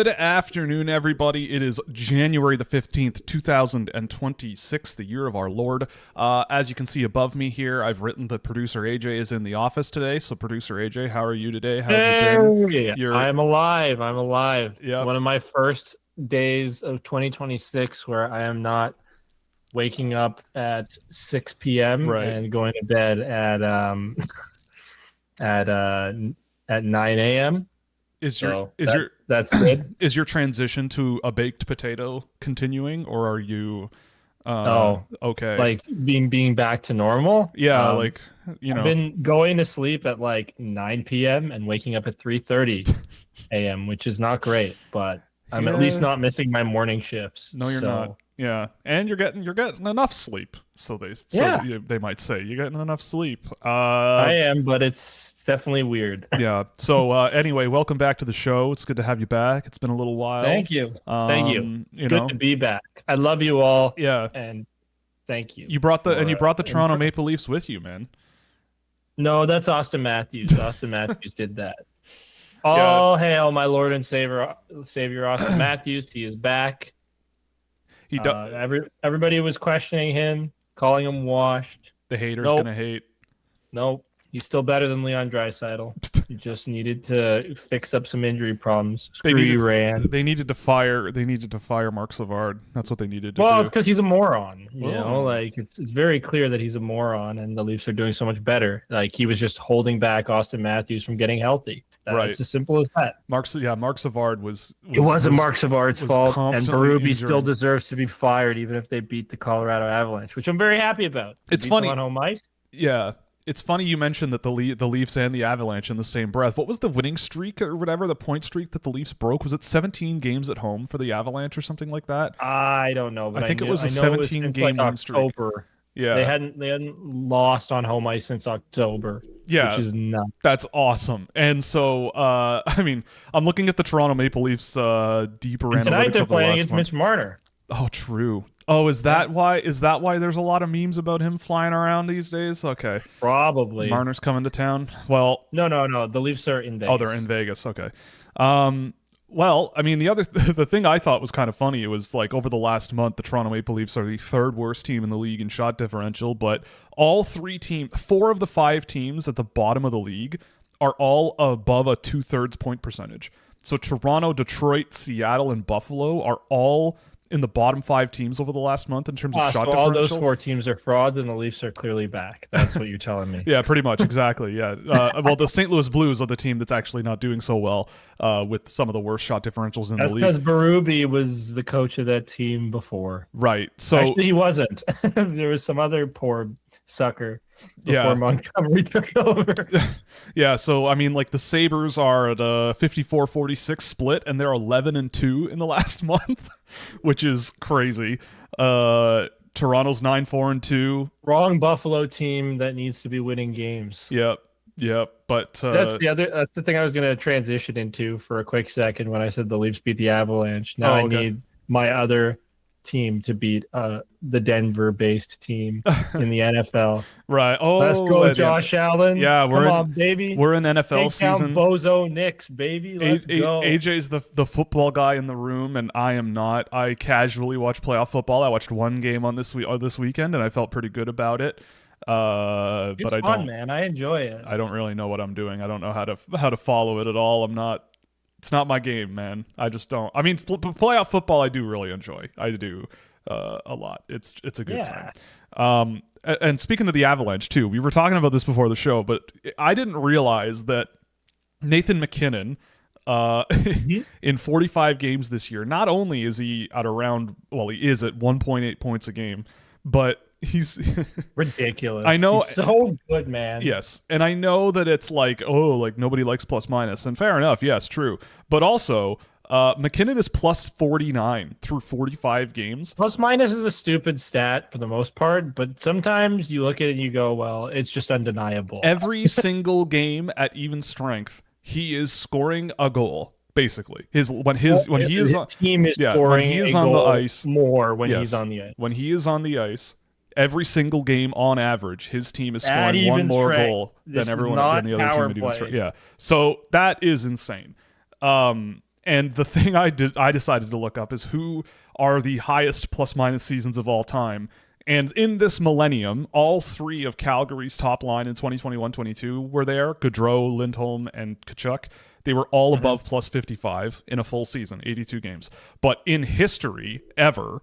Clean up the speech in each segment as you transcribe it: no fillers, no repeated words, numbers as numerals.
Good afternoon, everybody. It is January the 15th, 2026, the year of our Lord. As you can see above me here, I've written that producer AJ is in the office today. So, producer AJ, how are you today? How have you been? I'm alive. I'm alive. Yep. One of my first days of 2026 where I am not waking up at 6 p.m. Right. and going to bed at 9 a.m. That's good. Is your transition to a baked potato continuing, or are you okay? Like being back to normal? Yeah, I've been going to sleep at like 9 p.m. and waking up at 3:30 a.m., which is not great, but I'm at least not missing my morning shifts. No, you're not. Yeah, and you're getting enough sleep. So they might say you're getting enough sleep. I am, but it's definitely weird. Yeah. So anyway, welcome back to the show. It's good to have you back. It's been a little while. Thank you. Thank you. Good to be back. I love you all. Yeah. And thank you. You brought the Toronto Maple Leafs with you, man. No, that's Austin Matthews. Austin Matthews did that. All hail my Lord and Savior Austin Matthews. He is back. Everybody was questioning him, calling him washed. The haters gonna hate. Nope. He's still better than Leon Draisaitl. He just needed to fix up some injury problems. They needed to fire Mark Savard. That's what they needed to do. Well, it's because he's a moron. You know, like it's very clear that he's a moron, and the Leafs are doing so much better. Like he was just holding back Austin Matthews from getting healthy. It's as simple as that. Mark Savard was it wasn't Mark Savard's fault, and Berube still deserves to be fired, even if they beat the Colorado Avalanche, which I'm very happy about. It's funny on home ice. Yeah. It's funny you mentioned that the Leafs and the Avalanche in the same breath. What was the winning streak or whatever, the point streak that the Leafs broke? Was it 17 games at home for the Avalanche or something like that? I don't know, but I think it was a 17-game win streak. Yeah, they hadn't lost on home ice since October. Yeah, which is nuts. That's awesome. And so, I mean, I'm looking at the Toronto Maple Leafs deeper analytics. Tonight they're of the playing last against month. Mitch Marner. Oh, true. Oh, is that why? Is that why there's a lot of memes about him flying around these days? Okay, probably. Marner's coming to town. Well, no. The Leafs are in Vegas. Oh, they're in Vegas. Okay. Well, I mean, the thing I thought was kind of funny, it was like over the last month, the Toronto Maple Leafs are the third worst team in the league in shot differential, but four of the five teams at the bottom of the league are all above a 2/3 point percentage. So Toronto, Detroit, Seattle, and Buffalo are all in the bottom five teams over the last month in terms of shot differential. All those four teams are frauds, and the Leafs are clearly back. That's what you're telling me. Yeah, pretty much. Exactly. Yeah. Well, the St. Louis Blues are the team that's actually not doing so well with some of the worst shot differentials in the league. That's because Berube was the coach of that team before. Right. So actually, he wasn't. There was some other poor sucker before Montgomery took over. Yeah, so I mean, like the Sabres are at a 54-46 split, and they're 11-2 in the last month, which is crazy. Toronto's 9-4-2. Wrong Buffalo team that needs to be winning games. Yep. But that's the thing I was going to transition into for a quick second when I said the Leafs beat the Avalanche. Now I need my other team to beat the Denver-based team in the NFL. Right. Oh, let's go, Josh Allen. Yeah, come on, baby. We're in NFL Take season. Down Bozo Knicks, baby. Let's go. AJ's the football guy in the room, and I am not. I casually watch playoff football. I watched one game on this weekend, and I felt pretty good about it. It's but fun, man. I enjoy it. I don't really know what I'm doing. I don't know how to follow it at all. I'm not. It's not my game, man. I just don't. I mean, playoff football I do really enjoy. I do a lot. It's a good time. And speaking of the Avalanche too, we were talking about this before the show, but I didn't realize that Nathan MacKinnon in 45 games this year, not only is he at he is at 1.8 points a game, but he's ridiculous. I know. He's so good, man. Yes. And I know that it's like nobody likes plus minus, and fair enough. Yes, true. But also, MacKinnon is plus 49 through 45 games. Plus minus is a stupid stat for the most part, but sometimes you look at it and you go, well, it's just undeniable. Every single game at even strength, he is scoring a goal. Basically, his team is scoring on the ice more when he's on the ice. When he is on the ice, every single game on average, his team is scoring one more goal than everyone than the other team at even strength. Yeah, so that is insane. And the thing I decided to look up is who are the highest plus-minus seasons of all time. And in this millennium, all three of Calgary's top line in 2021-22 were there: Gaudreau, Lindholm, and Tkachuk. They were all above plus 55 in a full season, 82 games. But in history, ever,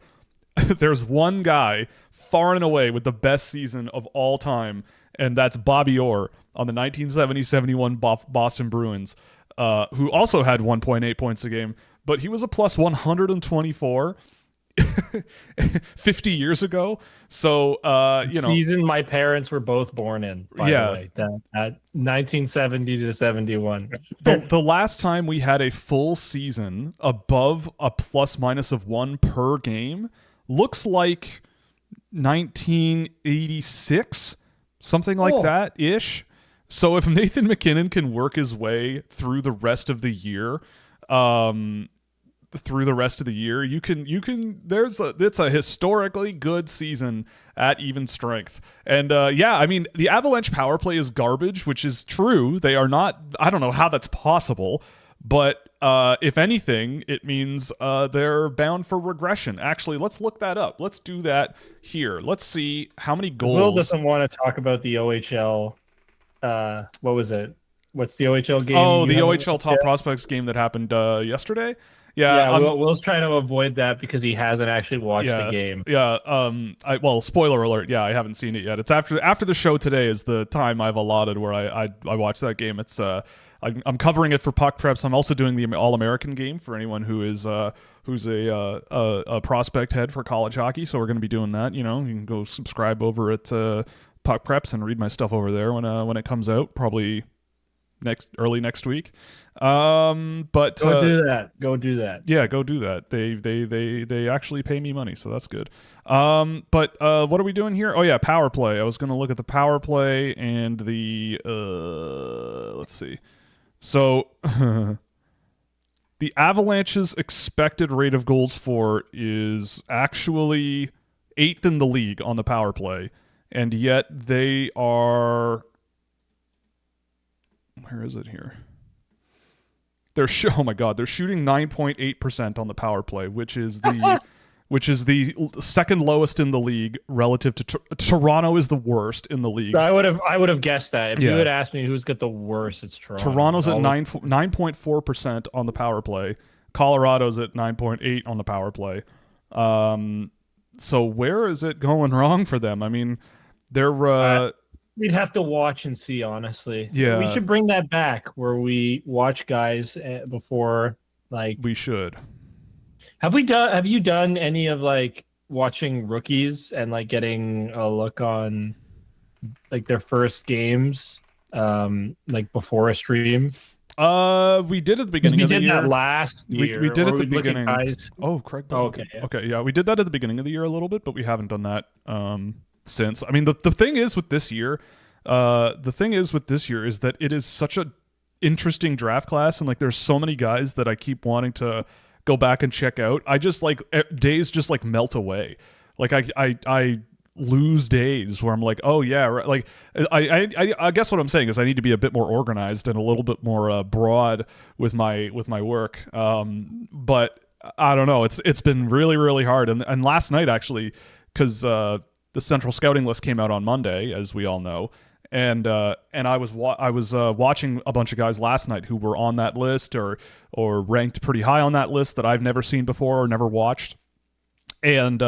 there's one guy far and away with the best season of all time, and that's Bobby Orr on the 1970-71 Boston Bruins, who also had 1.8 points a game, but he was a plus 124 50 years ago. So, season my parents were both born in, by the way, that 1970 to 71. The last time we had a full season above a plus minus of 1 per game looks like 1986, something like that ish. So if Nathan MacKinnon can work his way through the rest of the year, it's a historically good season at even strength. And I mean, the Avalanche power play is garbage, which is true. They are not, I don't know how that's possible, but if anything, it means they're bound for regression. Actually, let's look that up. Let's do that here. Let's see how many goals. Will doesn't want to talk about the OHL. What was it? What's the OHL game? Oh, the OHL Top Prospects game that happened yesterday. Will's trying to avoid that because he hasn't actually watched the game. Well, spoiler alert. Yeah, I haven't seen it yet. It's after the show today is the time I've allotted where I watch that game. It's I'm covering it for Puck Preps. I'm also doing the All-American game for anyone who's a prospect head for college hockey. So we're going to be doing that. You can go subscribe over at Puck Preps and read my stuff over there when it comes out, probably early next week. But go do that. Yeah, go do that. They actually pay me money, so that's good. But what are we doing here? Oh yeah, power play. I was going to look at the power play and the let's see. So the Avalanche's expected rate of goals for is actually 8th in the league on the power play, and yet they are, where is it here? They're shooting 9.8% on the power play, which is the second lowest in the league relative to Toronto is the worst in the league. I would have guessed that. If you had asked me who's got the worst, it's Toronto. Toronto's at 9.4% on the power play. Colorado's at 9.8 on the power play. So where is it going wrong for them? I mean, they're we'd have to watch and see, honestly. Yeah. We should bring that back where we watch guys before, like. We should. Have you done any of like watching rookies and like getting a look on like their first games like before a stream? We did at the beginning of the year. We did that last year. We did at the beginning. Oh, Craig. Oh, okay. Yeah. Okay, yeah. We did that at the beginning of the year a little bit, but we haven't done that since. I mean, the thing is with this year, is that it is such a interesting draft class, and like there's so many guys that I keep wanting to go back and check out. I just like days just like melt away. Like I lose days where I'm like, oh yeah, right. Like I guess what I'm saying is I need to be a bit more organized and a little bit more broad with my work. But I don't know. It's been really, really hard. And last night actually, because the Central Scouting list came out on Monday, as we all know, and I was watching a bunch of guys last night who were on that list or ranked pretty high on that list that I've never seen before or never watched, and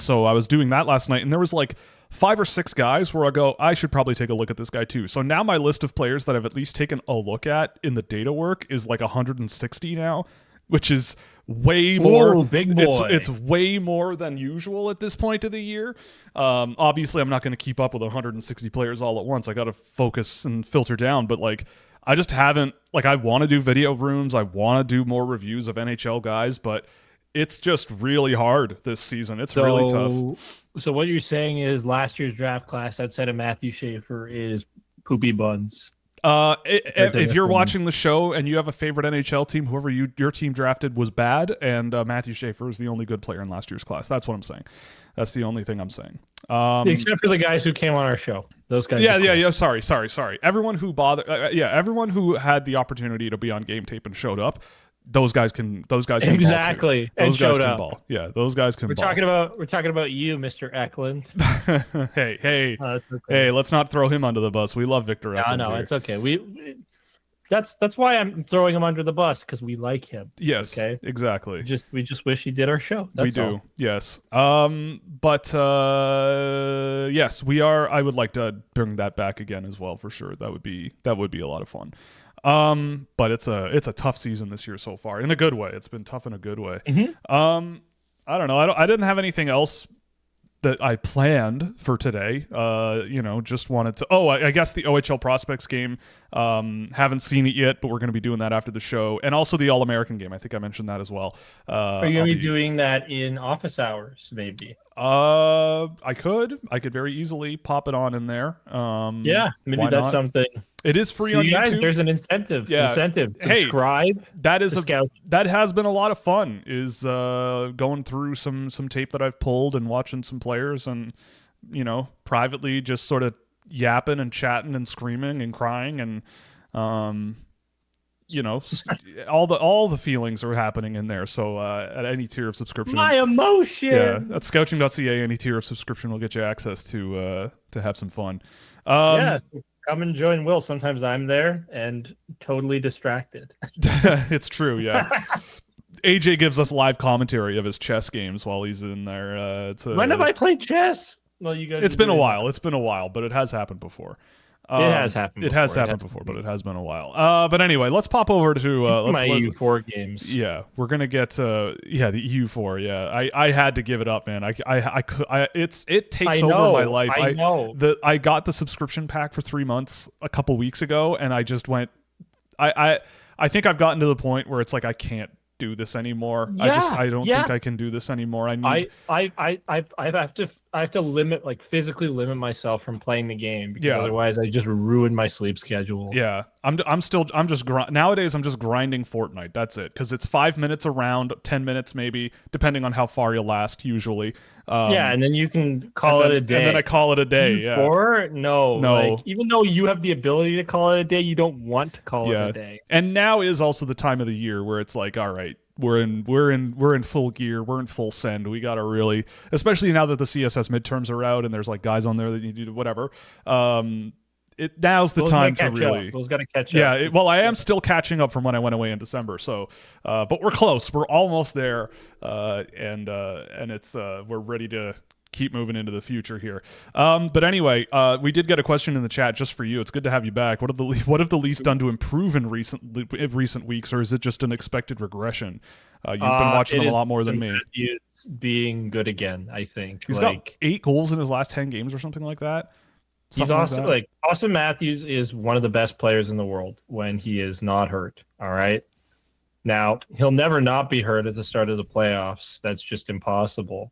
so I was doing that last night, and there was like 5 or 6 guys where I go, I should probably take a look at this guy too. So now my list of players that I've at least taken a look at in the data work is like 160 now, which is way more. Ooh, big boy. It's way more than usual at this point of the year. Obviously, I'm not going to keep up with 160 players all at once. I got to focus and filter down. But like, I just haven't. Like, I want to do video rooms. I want to do more reviews of NHL guys, but it's just really hard this season. It's really tough. So what you're saying is last year's draft class outside of Matthew Schaefer is poopy buns. If you're watching the show and you have a favorite NHL team, whoever your team drafted was bad, and Matthew Schaefer is the only good player in last year's class. That's what I'm saying. That's the only thing I'm saying. Except for the guys who came on our show. Those guys. Yeah. Sorry. Everyone who everyone who had the opportunity to be on Game Tape and showed up, those guys can exactly ball too. Those guys can up. ball. Yeah, those guys can we're ball. We're talking about you, Mr. Eklund. hey, okay. Hey, let's not throw him under the bus. We love Victor Eklund. No, here. It's okay. That's why I'm throwing him under the bus, because we like him. Yes, okay, exactly. We just wish he did our show. That's all. Yes. But yes, we are. I would like to bring that back again as well for sure. That would be a lot of fun. But it's a tough season this year so far, in a good way. It's been tough in a good way. Mm-hmm. I don't know. I didn't have anything else that I planned for today. Just wanted to. Oh, I guess the OHL prospects game. Haven't seen it yet, but we're going to be doing that after the show, and also the All-American game. I think I mentioned that as well. Are you going to be doing that in office hours, maybe? I could very easily pop it on in there. Yeah, maybe that's something. It is free on guys, YouTube. There's an incentive. Yeah. Subscribe. Hey, that has been a lot of fun. Is going through some tape that I've pulled and watching some players, and privately just sort of yapping and chatting and screaming and crying, and all the feelings are happening in there. So at any tier of subscription, my emotion. Yeah, at Scouching.ca, any tier of subscription will get you access to have some fun. Yeah. Come and join Will. Sometimes I'm there and totally distracted. It's true, yeah. AJ gives us live commentary of his chess games while he's in there. When have I played chess? Well, you guys. It's been a while. It's been a while, but it has happened before. It has happened. It has happened before, but it has been a while. But anyway, let's pop over to my EU4 games. Yeah, we're gonna get the EU4. Yeah, I had to give it up, man. It takes over my life. I know. I got the subscription pack for 3 months a couple weeks ago, and I just went. I think I've gotten to the point where it's like I can't do this anymore. Yeah, I don't think I can do this anymore. I have to limit, physically limit myself from playing the game, because otherwise I just ruin my sleep schedule. Yeah. Nowadays I'm just grinding Fortnite. That's it. Cuz it's 5 minutes a round, 10 minutes maybe, depending on how far you last usually. And then you can call it a day. And then I call it a day, yeah. Or no. Even though you have the ability to call it a day, you don't want to call it a day. And now is also the time of the year where it's like, all right, we're in full gear, we're in full send. We got to really, especially now that the CSS midterms are out and there's guys on there that you do whatever. Now's the time to really. Those got to catch up. Yeah, I am still catching up from when I went away in December. So, but we're close. We're almost there, and it's we're ready to keep moving into the future here. But anyway, we did get a question in the chat just for you. It's good to have you back. What have the Leafs done to improve in recent weeks, or is it just an expected regression? You've been watching them a lot more than me. Matthews being good again, I think. He's got 8 goals in his last 10 games or something like that. He's awesome. Austin Matthews is one of the best players in the world when he is not hurt. All right. Now, he'll never not be hurt at the start of the playoffs. That's just impossible.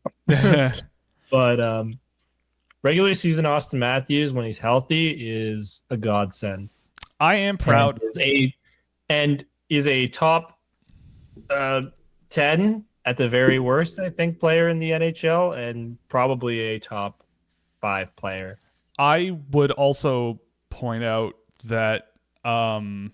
But regular season Austin Matthews, when he's healthy, is a godsend. I am proud. And is a top 10 at the very worst, I think, player in the NHL, and probably a top 5 player. I would also point out that I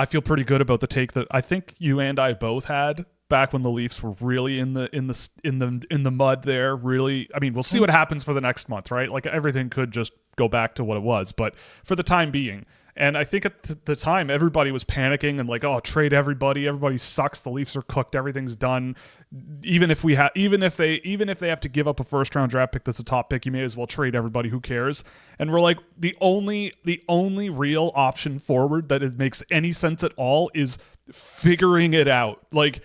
feel pretty good about the take that I think you and I both had back when the Leafs were really in the mud there. Really, I mean, we'll see what happens for the next month, right? Everything could just go back to what it was, but for the time being. And I think at the time, everybody was panicking and trade everybody. Everybody sucks. The Leafs are cooked. Everything's done. Even if they have to give up a first round draft pick that's a top pick, you may as well trade everybody. Who cares? And we're like, the only real option forward that makes any sense at all is figuring it out. Like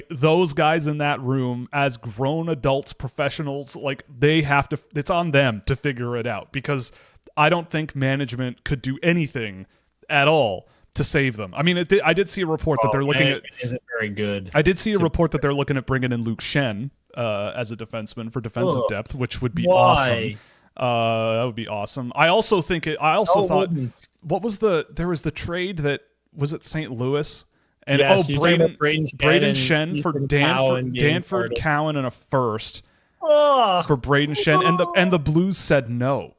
those guys in that room as grown adults, professionals, they have to. It's on them to figure it out, because I don't think management could do anything at all to save them. I mean, I did see a report that they're looking at. Isn't very good. I did see a report that they're looking at bringing in Luke Shen as a defenseman for defensive depth, which would be awesome. That would be awesome. I also think thought, what was there was the trade that was at St. Louis. And Braden Shen for Danford Cowan and a first for Braden Shen, and the Blues said no.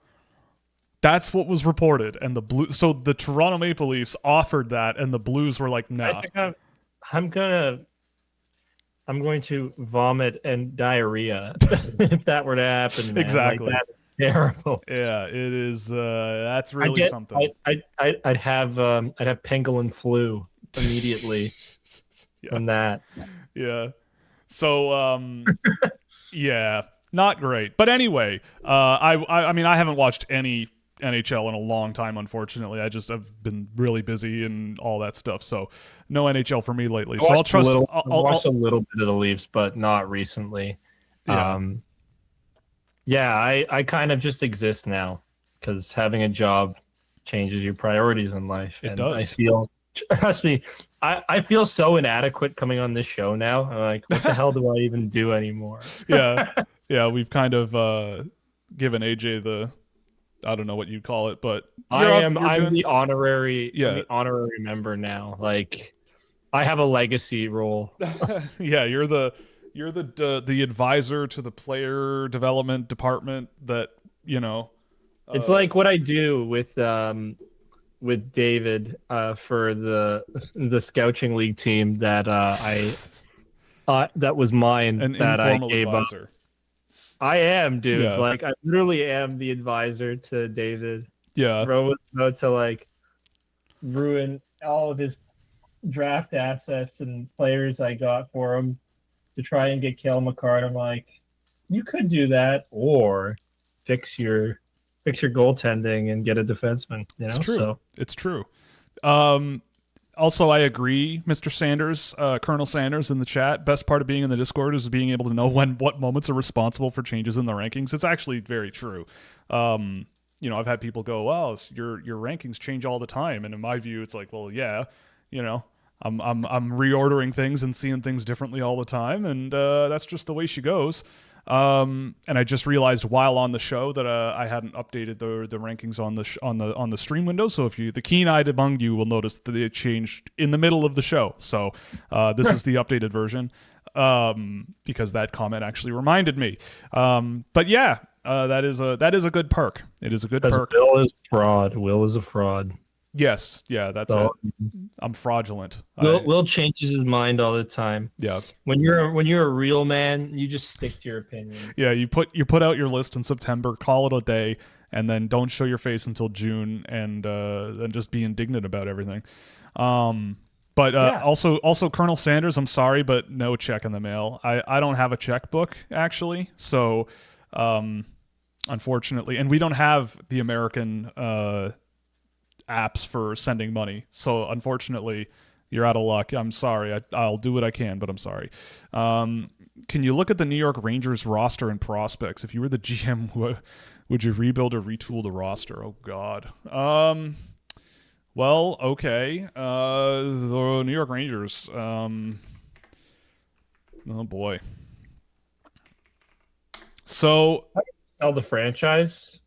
That's what was reported, and so the Toronto Maple Leafs offered that, and the Blues were like, "Nah." I think I'm going to vomit and diarrhea if that were to happen. Man. Exactly. Like, that's terrible. Yeah, it is. That's really something. I'd have pangolin flu immediately from that. Yeah. So yeah, not great. But anyway, I mean, I haven't watched any NHL in a long time, unfortunately. I've been really busy and all that stuff, so no NHL for me lately. So I'll trust. I'll watch a little bit of the Leafs, but not recently. Yeah. I kind of just exist now because having a job changes your priorities in life. It does. Trust me, I feel so inadequate coming on this show now. I'm like, what the hell do I even do anymore? Yeah, we've kind of given AJ the, I don't know what you'd call it, but I'm the honorary member now. Like, I have a legacy role. Yeah, you're the advisor to the player development department that, it's like what I do with David for the Scouching League team that that was mine, an that I informal gave advisor. up. I am, dude. Yeah. Like, I literally am the advisor to David. Yeah. Bro was about to like ruin all of his draft assets and players I got for him to try and get Cale McCart. I'm like, you could do that, or fix your goaltending and get a defenseman. It's true. So it's true. Also, I agree, Mr. Sanders, Colonel Sanders in the chat. Best part of being in the Discord is being able to know what moments are responsible for changes in the rankings. It's actually very true. I've had people go, "Well, your rankings change all the time," and in my view, it's like, well, yeah, I'm reordering things and seeing things differently all the time, and that's just the way she goes. And I just realized while on the show that I hadn't updated the rankings on the stream window. So if the keen-eyed among you will notice that it changed in the middle of the show. So this is the updated version, because that comment actually reminded me. But yeah, that is a good perk. It is a good perk. Will is fraud. Will is a fraud. Yes, yeah, that's it. I'm fraudulent. Will changes his mind all the time. Yeah. When you're a real man, you just stick to your opinions. Yeah, you put out your list in September, call it a day, and then don't show your face until June, and then just be indignant about everything. Also Colonel Sanders, I'm sorry, but no check in the mail. I don't have a checkbook actually, so unfortunately, and we don't have the American apps for sending money, so unfortunately you're out of luck. I'm sorry. I'll do what I can, but I'm sorry. Can you look at the New York Rangers roster and prospects? If you were the GM, would you rebuild or retool the roster? Oh God. Well, okay. The New York Rangers. Oh boy. So sell the franchise.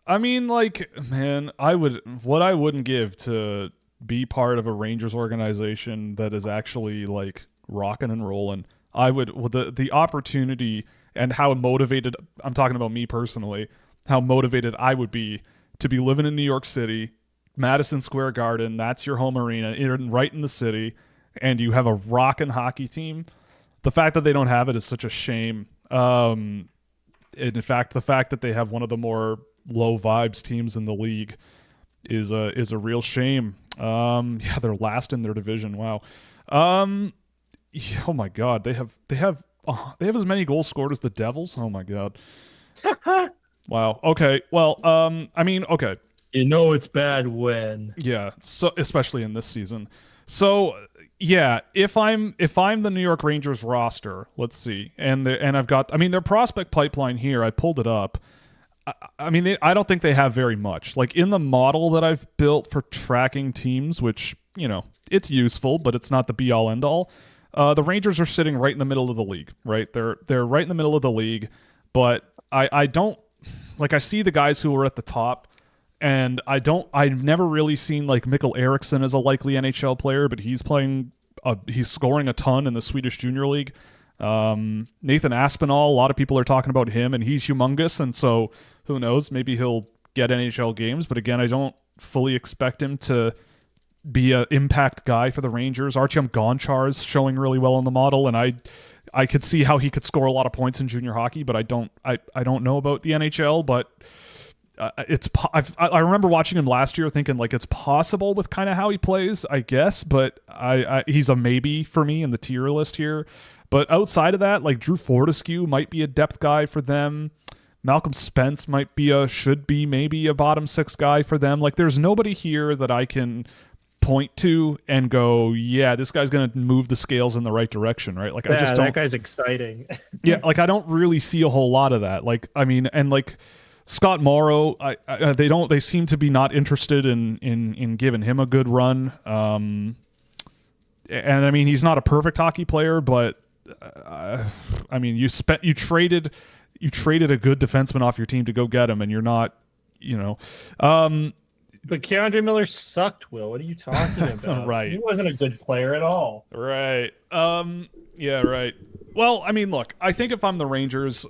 I mean, like, man, what I wouldn't give to be part of a Rangers organization that is actually like rocking and rolling. The opportunity and how motivated, I'm talking about me personally, how motivated I would be to be living in New York City, Madison Square Garden, that's your home arena, right in the city, and you have a rockin' hockey team. The fact that they don't have it is such a shame. In fact, the fact that they have one of the more low vibes teams in the league is a real shame. Yeah, they're last in their division. Wow. Yeah, oh my God, they have as many goals scored as the Devils. Oh my God. Wow. Okay. Well, I mean, okay. It's bad when. Yeah. So especially in this season. So yeah, if I'm the New York Rangers roster, let's see, and I've got, I mean, their prospect pipeline here. I pulled it up. I mean, I don't think they have very much. Like in the model that I've built for tracking teams, which it's useful, but it's not the be all end all. The Rangers are sitting right in the middle of the league, right? They're right in the middle of the league, but I don't like. I see the guys who are at the top, and I've never really seen like Mikkel Eriksson as a likely NHL player, but he's scoring a ton in the Swedish Junior League. Nathan Aspinall, a lot of people are talking about him, and he's humongous, and so who knows? Maybe he'll get NHL games, but again, I don't fully expect him to be an impact guy for the Rangers. Artyom Gonchar is showing really well in the model, and I could see how he could score a lot of points in junior hockey, but I don't know about the NHL. But I remember watching him last year, thinking like it's possible with kind of how he plays, I guess. But he's a maybe for me in the tier list here. But outside of that, like Drew Fortescue might be a depth guy for them. Malcolm Spence should be maybe a bottom 6 guy for them. Like there's nobody here that I can point to and go, yeah, this guy's going to move the scales in the right direction, right? Like I just don't. That guy's exciting. Yeah, like I don't really see a whole lot of that. Like I mean, and like Scott Morrow, they seem to be not interested in giving him a good run. And I mean, he's not a perfect hockey player, but I mean, you traded a good defenseman off your team to go get him, and you're not, But Keandre Miller sucked, Will. What are you talking about? Right. He wasn't a good player at all. Right. Yeah, right. Well, I mean, look, I think if I'm the Rangers,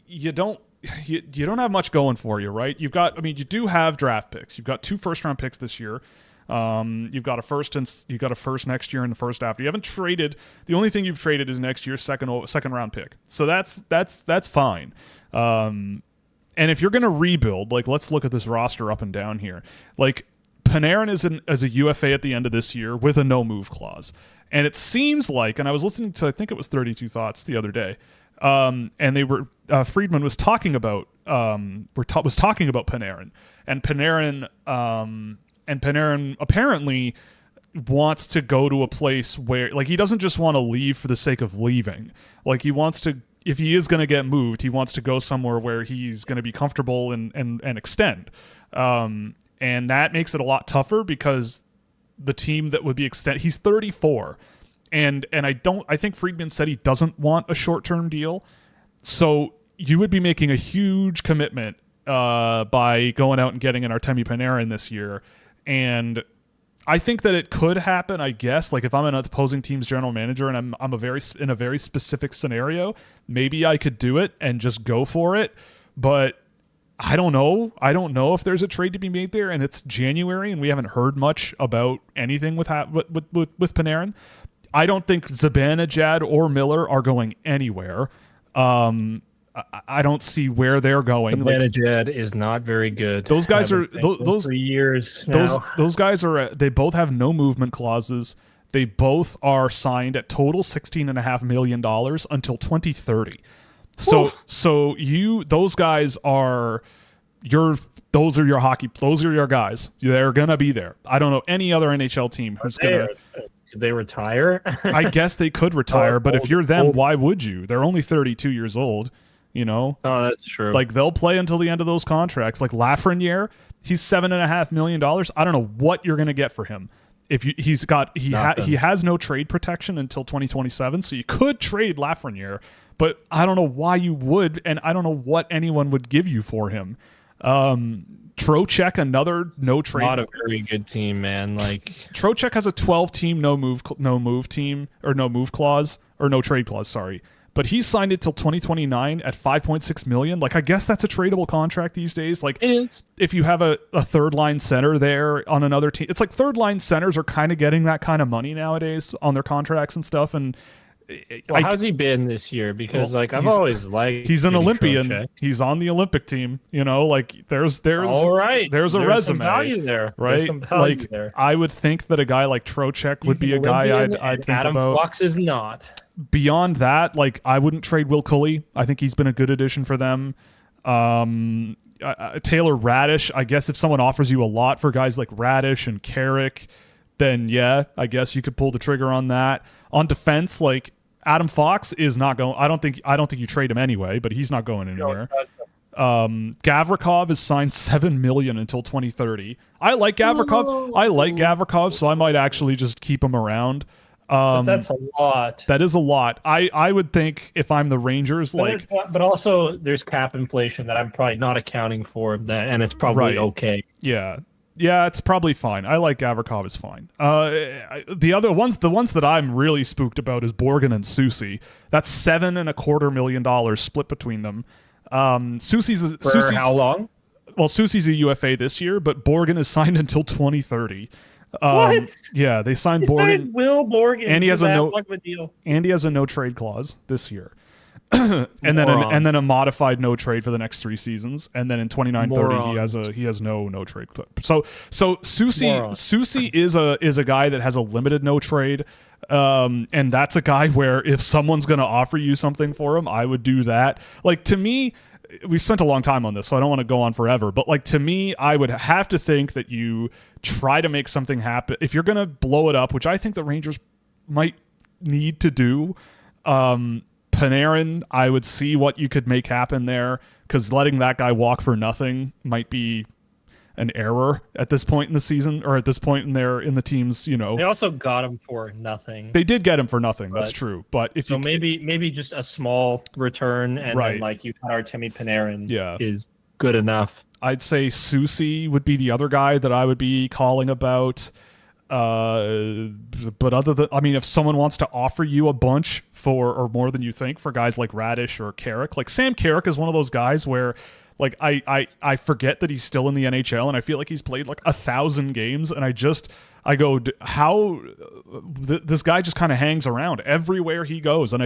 you don't have much going for you, right? You do have draft picks. You've got 2 first-round picks this year. You've got a first next year and the first after. You haven't traded. The only thing you've traded is next year's second round pick. So that's fine. And if you're going to rebuild, like let's look at this roster up and down here. Like Panarin is as a UFA at the end of this year with a no move clause. And it seems like, and I was listening to, I think it was 32 Thoughts the other day, and they were Friedman was talking about Panarin, and Panarin apparently wants to go to a place where, like, he doesn't just want to leave for the sake of leaving. Like he wants to, if he is going to get moved, he wants to go somewhere where he's going to be comfortable and extend. And that makes it a lot tougher because the team that would be he's 34. And I think Friedman said he doesn't want a short-term deal. So you would be making a huge commitment by going out and getting an Artemi Panarin this year. And I think that it could happen, I guess. Like if I'm an opposing team's general manager and I'm in a very specific scenario, maybe I could do it and just go for it. But I don't know. I don't know if there's a trade to be made there, and it's January and we haven't heard much about anything with Panarin. I don't think Zibanejad or Miller are going anywhere. I don't see where they're going. Zibanejad is not very good. Those guys are those for years now. Those guys are. They both have no movement clauses. They both are signed at total $16.5 million until 2030. So those guys are those are your hockey. Those are your guys. They're gonna be there. I don't know any other NHL team who's gonna. Could they retire? I guess they could retire, but if you're them, why would you? They're only 32 years old. Oh, that's true. Like they'll play until the end of those contracts. Like Lafreniere, he's $7.5 million. I don't know what you're gonna get for him. If he has no trade protection until 2027, so you could trade Lafreniere, but I don't know why you would, and I don't know what anyone would give you for him. Trocheck, another no trade. Not a very good team, man. Like Trocheck has a 12-team no move team or no move clause or no trade clause. Sorry, but he's signed it till 2029 at $5.6 million. Like I guess that's a tradable contract these days. Like if you have a third line center there on another team, it's like third line centers are kind of getting that kind of money nowadays on their contracts and stuff. And how's he been this year? Because I've always liked. He's an Olympian. Trocheck. He's on the Olympic team. Like there's all right. There's a resume. Some value there, right? There. I would think that a guy like Trocheck would be a guy I'd think Adam about. Fox is not. Beyond that, like I wouldn't trade Will Cully. I think he's been a good addition for them. Taylor Radish. I guess if someone offers you a lot for guys like Radish and Carrick, then yeah, I guess you could pull the trigger on that. On defense, like Adam Fox is not going. I don't think you trade him anyway, but he's not going anywhere. Gavrikov is signed $7 million until 2030. I like Gavrikov. So I might actually just keep him around. But that's a lot. That is a lot. I would think if I'm the Rangers, but also there's cap inflation that I'm probably not accounting for, and it's probably okay. Yeah, it's probably fine. I like Gavrikov is fine. The ones that I'm really spooked about is Borgen and Soucy. That's $7.25 million split between them. Soucy's how long? Soucy's a UFA this year, but Borgen is signed until 2030. What? Yeah, they signed They Borgen. signed Will Borgen. And he has a no. Much of a deal. And he has a no trade clause this year. and then a modified no trade for the next 3 seasons, and then in 29-30 he has no trade. So Soucy is a guy that has a limited no trade, and that's a guy where if someone's going to offer you something for him, I would do that. Like, to me, we've spent a long time on this, so I don't want to go on forever, but like, to me, I would have to think that you try to make something happen if you're going to blow it up, which I think the Rangers might need to do. Panarin, I would see what you could make happen there, because letting that guy walk for nothing might be an error at this point in the season, or at this point in the team's, They also got him for nothing. They did get him for nothing. That's true. But if maybe just a small return, and then like you got Artemi Panarin is good enough. I'd say Soucy would be the other guy that I would be calling about. But other than, if someone wants to offer you a bunch or more than you think for guys like Radish or Carrick, like Sam Carrick is one of those guys where, like, I forget that he's still in the NHL, and I feel like he's played like 1,000 games, and I go, how this guy just kind of hangs around everywhere he goes, and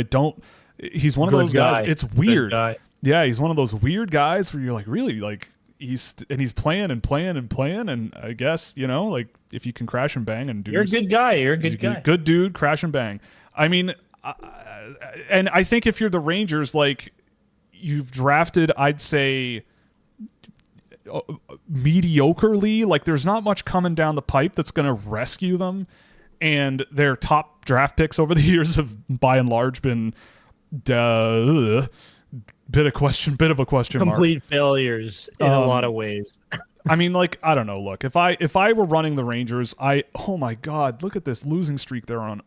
he's one of those guys. It's weird. Yeah, he's one of those weird guys where you're like, really, like, he's playing, and I guess, like, if you can crash and bang and do, you're a good guy. You're a good guy. Good dude, crash and bang. And I think if you're the Rangers, like, you've drafted, I'd say, mediocrely. Like, there's not much coming down the pipe that's going to rescue them, and their top draft picks over the years have, by and large, been bit of a question mark. Complete failures in a lot of ways. I don't know. Look, if I were running the Rangers, oh my God, look at this losing streak they're on.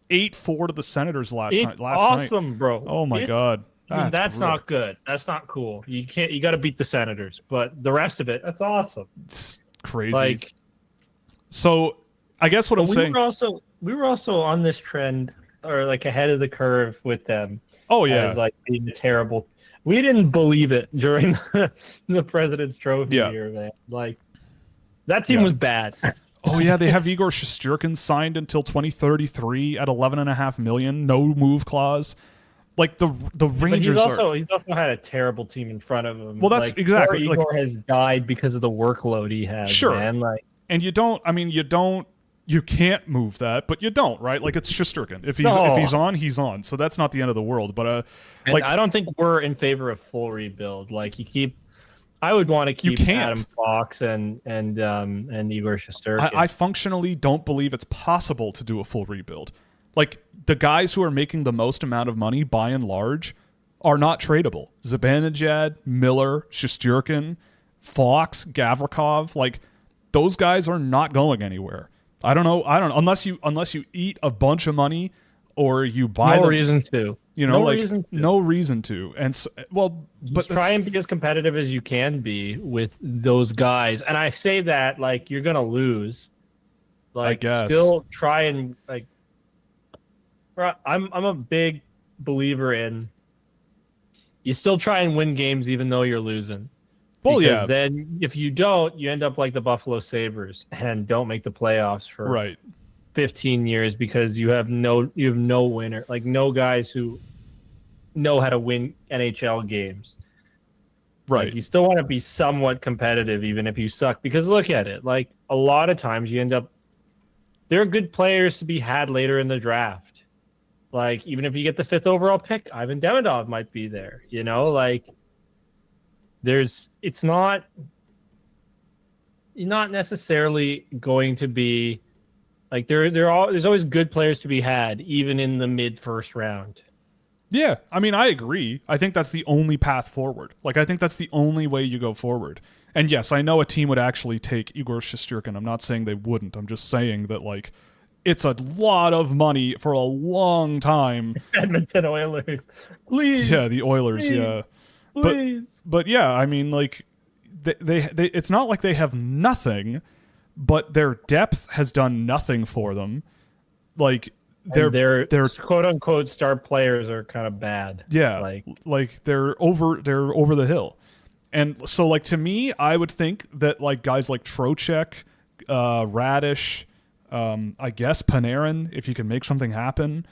8-4 to the Senators last night. Awesome, bro. Oh my God. That's not good. That's not cool. You got to beat the Senators, but the rest of it, that's awesome. It's crazy. So I guess what I'm saying, we were also on this trend, or like ahead of the curve with them. Oh yeah, as like being terrible. We didn't believe it during the President's Trophy year, man. Like, that team was bad. Oh yeah, they have Igor Shesterkin signed until 2033 at $11.5 million, no move clause. Like, the Rangers he's also had a terrible team in front of him. Well, that's exactly. Igor has died because of the workload he has. Sure, man. Like, and you can't move that, but you don't, right? Like, it's Shesterkin. If he's on, he's on. So that's not the end of the world. But I don't think we're in favor of full rebuild. Like, I would want to keep Adam Fox and Igor Shesterkin. I functionally don't believe it's possible to do a full rebuild. Like, the guys who are making the most amount of money, by and large, are not tradable. Zibanejad, Miller, Shesterkin, Fox, Gavrikov, like, those guys are not going anywhere. I don't know. Unless you eat a bunch of money, or you buy no reason to. No reason to. And so, but try and be as competitive as you can be with those guys. And I say that like you're gonna lose. Like, I guess. Still try and like. I'm a big believer in. You still try and win games even though you're losing. Well, because then if you don't, you end up like the Buffalo Sabres and don't make the playoffs for 15 years because you have no winner, like no guys who know how to win NHL games. Right. Like, you still want to be somewhat competitive even if you suck, because look at it. Like, a lot of times you end up, there are good players to be had later in the draft. Like, even if you get the 5th overall pick, Ivan Demidov might be there, like it's not necessarily going to be like there's always good players to be had, even in the mid first round. Yeah, I agree. I think that's the only path forward. Like, I think that's the only way you go forward. And yes, I know a team would actually take Igor Shesterkin. I'm not saying they wouldn't. I'm just saying that, like, it's a lot of money for a long time. Edmonton Oilers, please. Yeah, the Oilers. Please. Yeah. Please. But yeah, like, they it's not like they have nothing, but their depth has done nothing for them. Like, their quote unquote star players are kind of bad. Yeah, like they're over the hill, And so, like, to me, I would think that, like, guys like Trocheck, Radish, I guess Panarin, if you can make something happen.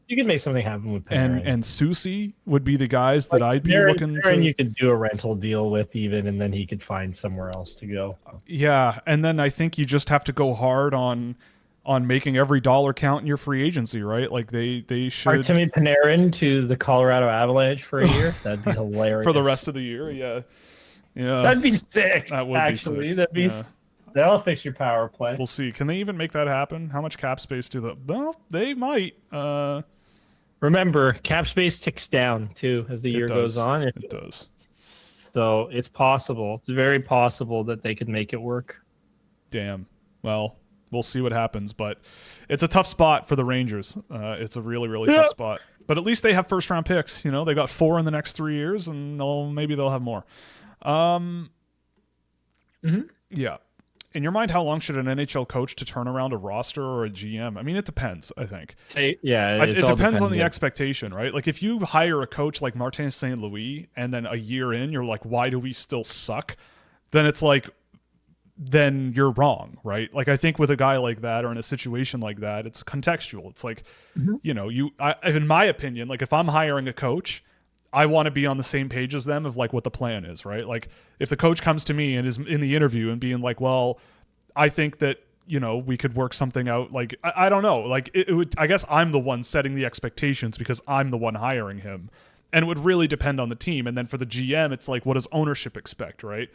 You can make something happen with Panarin. And Susie would be the guys that I'd be looking to. Panarin you could do a rental deal with even, and then he could find somewhere else to go. Yeah, and then I think you just have to go hard on making every dollar count in your free agency, right? Like they should. Artemi Panarin to the Colorado Avalanche for a year. That'd be hilarious. For the rest of the year, yeah. That'd be sick. That would actually. be sick. That'd be. That'll fix your power play. We'll see. Can they even make that happen? How much cap space do they? Well, they might. Remember, cap space ticks down too as the year goes on. It does. So it's possible. It's very possible that they could make it work. Damn. Well, we'll see what happens, but it's a tough spot for the Rangers. It's a really, really tough spot. But at least they have first-round picks. You know, they got 4 in the next 3 years, and maybe they'll have more. Yeah. In your mind, how long should an NHL coach to turn around a roster or a GM? I mean, it depends, I think. It depends on the expectation, right? Like, if you hire a coach like Martin St. Louis, and then a year in, you're like, why do we still suck? Then it's like, then you're wrong, right? Like, I think with a guy like that or in a situation like that, it's contextual. It's like, you know, in my opinion, like, if I'm hiring a coach, I want to be on the same page as them of like what the plan is, right? Like, if the coach comes to me and is in the interview and being like, well, I think that, you know, we could work something out. Like, I don't know. Like, it would, I guess I'm the one setting the expectations because I'm the one hiring him. And it would really depend on the team. And then for the GM, it's like, what does ownership expect, right?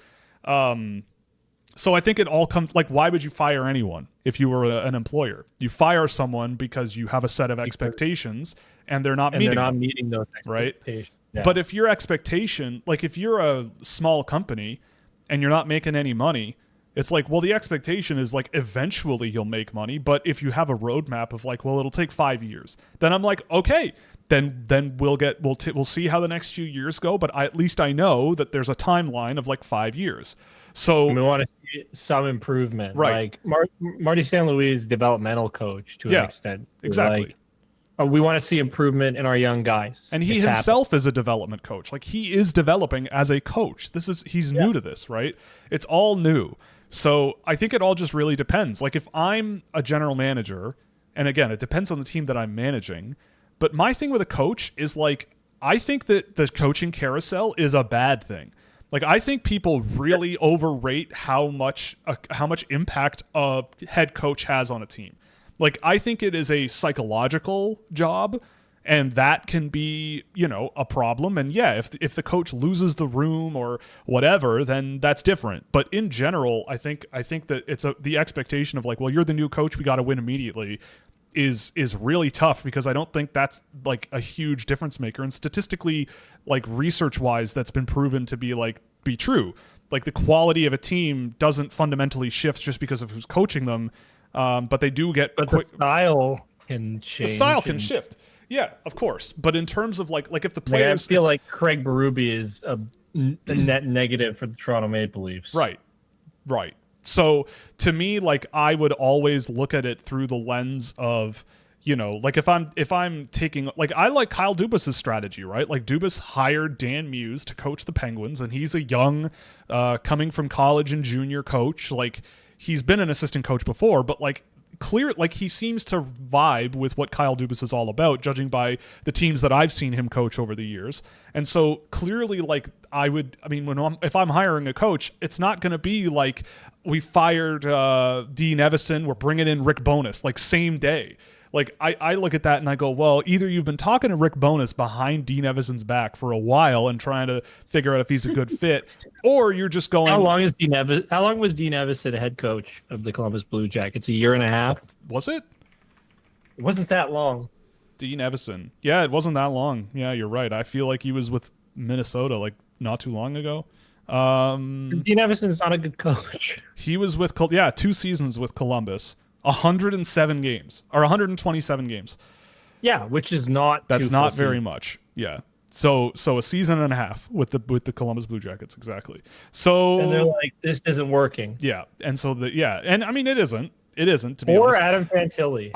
So I think it all comes, like, why would you fire anyone if you were an employer? You fire someone because you have a set of expectations and they're not meeting those expectations. Right? Yeah. But if your expectation, like if you're a small company and you're not making any money, it's like, well, the expectation is like eventually you'll make money. But if you have a roadmap of like, well, it'll take 5 years, then I'm like, okay, then we'll see how the next few years go. But at least I know that there's a timeline of like 5 years. So we want to see some improvement, right? Like Marty St. Louis is developmental coach to an extent. Exactly. Like, we want to see improvement in our young guys, and he himself is a development coach. Like, he is developing as a coach. He's new to this, right? It's all new. So I think it all just really depends. Like, if I'm a general manager, and again, it depends on the team that I'm managing, but my thing with a coach is like, I think that the coaching carousel is a bad thing. Like, I think people really overrate how much impact a head coach has on a team. Like, I think it is a psychological job, and that can be, you know, a problem. And yeah, if the coach loses the room or whatever, then that's different. But in general, I think that it's the expectation of like, well, you're the new coach, we got to win immediately, is really tough, because I don't think that's like a huge difference maker. And statistically, like research wise, that's been proven to be true. Like, the quality of a team doesn't fundamentally shift just because of who's coaching them. But they do get. But the style can change. The style can shift. Yeah, of course. But in terms of like if the players, I feel like Craig Berube is a net negative for the Toronto Maple Leafs. Right. So to me, like, I would always look at it through the lens of, you know, like if I'm taking, like, I like Kyle Dubas's strategy, right? Like, Dubas hired Dan Muse to coach the Penguins, and he's a young, coming from college and junior coach. Like, he's been an assistant coach before, but like he seems to vibe with what Kyle Dubas is all about, judging by the teams that I've seen him coach over the years. And so clearly, like, if I'm hiring a coach, it's not going to be like, we fired Dean Evison, we're bringing in Rick Bowness, like, same day. Like, I look at that and I go, well, either you've been talking to Rick Bowness behind Dean Evison's back for a while and trying to figure out if he's a good fit, or you're just going. How long was Dean Evison head coach of the Columbus Blue Jackets? A year and a half? Was it? It wasn't that long. Dean Evison. Yeah, it wasn't that long. Yeah, you're right. I feel like he was with Minnesota like not too long ago. Dean Evison's not a good coach. He was with 2 seasons with Columbus. 107 games or 127 games. Yeah, which is not. That's not very much. Yeah. So a season and a half with the Columbus Blue Jackets, exactly. So, and they're like, this isn't working. Yeah, and so and I mean, it isn't to be honest. Or Adam Fantilli.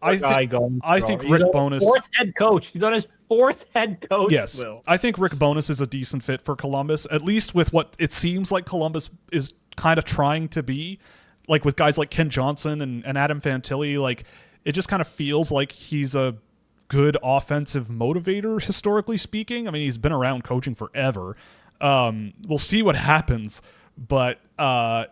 I think Rick Bowness, fourth head coach. He's on his fourth head coach. Yes, Will. I think Rick Bowness is a decent fit for Columbus, at least with what it seems like Columbus is kind of trying to be, like with guys like Ken Johnson and Adam Fantilli. Like it just kind of feels like he's a good offensive motivator, historically speaking. I mean, he's been around coaching forever. We'll see what happens. But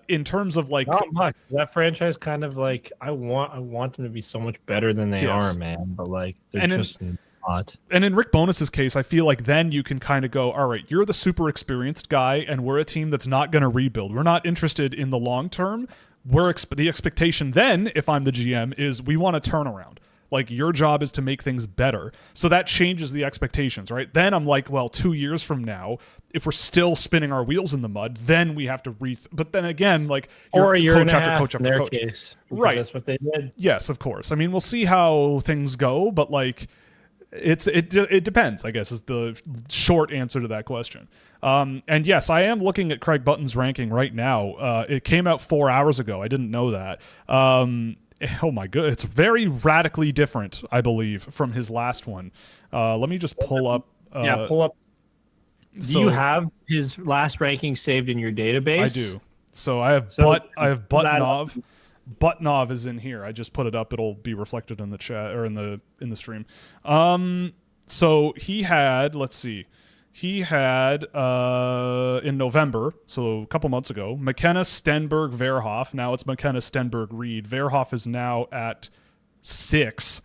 in terms of like not much, that franchise kind of like I want them to be so much better than they are, man. But like they're just not. And in Rick Bowness's case, I feel like then you can kind of go, all right, you're the super experienced guy, and we're a team that's not going to rebuild. We're not interested in the long term. The expectation then, if I'm the GM, is we want a turnaround. Like your job is to make things better. So that changes the expectations, right? Then I'm like, well, 2 years from now, if we're still spinning our wheels in the mud, then we have to but then again, like or a year coach and a after half coach after in their coach. Case, right. That's what they did. Yes, of course. I mean, we'll see how things go, but like it depends, I guess, is the short answer to that question. And yes, I am looking at Craig Button's ranking right now. It came out 4 hours ago. I didn't know that. Oh my god, it's very radically different, I believe, from his last one. Let me just pull up. Pull up. Do you have his last ranking saved in your database? I do. So I have Butnov. Butnov is in here. I just put it up. It'll be reflected in the chat or in the stream. So he had, let's see. He had in November, so a couple months ago, McKenna, Stenberg, Verhoff. Now it's McKenna, Stenberg, Reed. Verhoff is now at 6.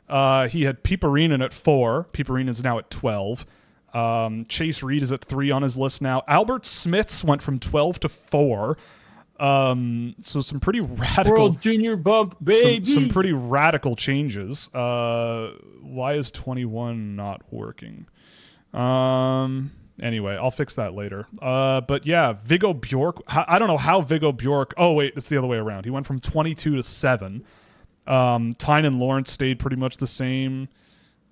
He had Piperinen at 4. Piperinen is now at 12. Chase Reed is at 3 on his list now. Albert Smiths went from 12 to 4. So some pretty radical World Junior bump, baby. Some pretty radical changes. Why is 21 not working? Anyway, I'll fix that later. But yeah, Viggo Bjork. I don't know how Viggo Bjork. Oh wait, it's the other way around. He went from 22 to 7. Tynan Lawrence stayed pretty much the same.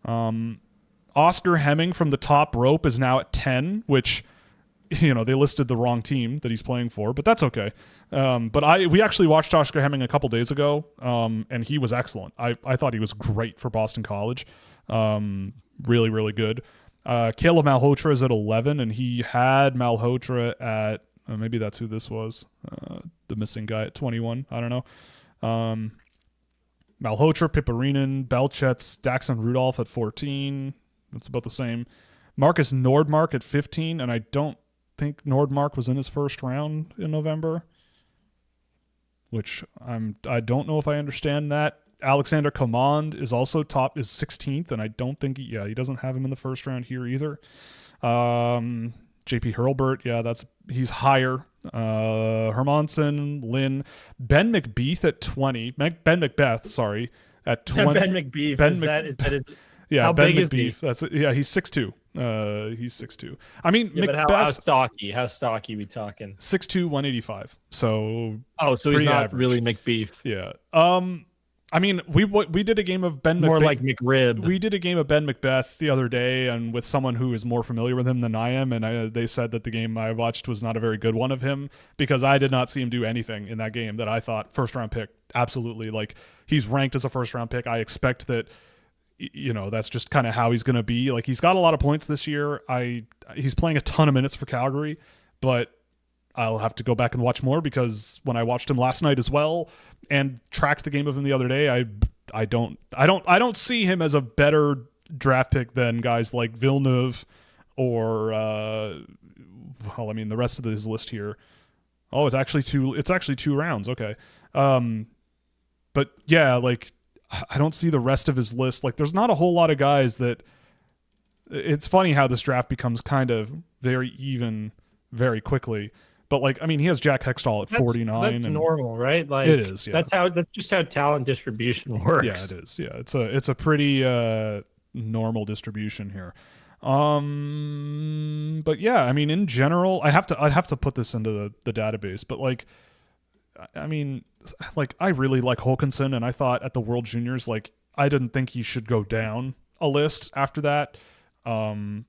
Oscar Hemming from the top rope is now at 10, which, you know, they listed the wrong team that he's playing for, but that's okay. But we actually watched Oscar Hemming a couple days ago, and he was excellent. I thought he was great for Boston College. Really, really good. Caleb Malhotra is at 11, and he had Malhotra at maybe that's who this was, the missing guy at 21. I don't know. Malhotra, Piperinen, Belchets, Daxon Rudolph at 14. That's about the same. Marcus Nordmark at 15, and I don't think Nordmark was in his first round in November, which I don't know if I understand that. Alexander Command is also top, is 16th, and I don't think he doesn't have him in the first round here either. JP Hurlburt, he's higher. Hermanson, Lynn, Ben McBeath at 20. Ben McBeth, at 20. Ben McBeath. Is that his, yeah, how Ben big McBeath. Is he? He's 6'2". He's 6'2". I mean, yeah, Macbeth, but how stocky? How stocky we talking? 6'2", 185. So he's not average. Really McBeef. Yeah. I mean, we did a game of Ben more McBeath. like McRib. We did a game of Ben McBeth the other day, and with someone who is more familiar with him than I am, and they said that the game I watched was not a very good one of him because I did not see him do anything in that game that I thought first round pick. Absolutely, like he's ranked as a first round pick. I expect that. You know, that's just kind of how he's going to be. Like, he's got a lot of points this year. He's playing a ton of minutes for Calgary, but I'll have to go back and watch more because when I watched him last night as well and tracked the game of him the other day, I don't see him as a better draft pick than guys like Villeneuve or the rest of his list here. Oh, it's actually two rounds. Okay. But yeah, like, I don't see the rest of his list. Like, there's not a whole lot of guys that. It's funny how this draft becomes kind of very even very quickly. But like, I mean, he has Jack Hextall at 49. That's normal, right? Like, it is. Yeah. That's just how talent distribution works. Yeah, it is. Yeah, it's a pretty normal distribution here. But yeah, I mean, in general, I'd have to put this into the database. But like, I mean, like, I really like Håkansson, and I thought at the World Juniors, like, I didn't think he should go down a list after that. And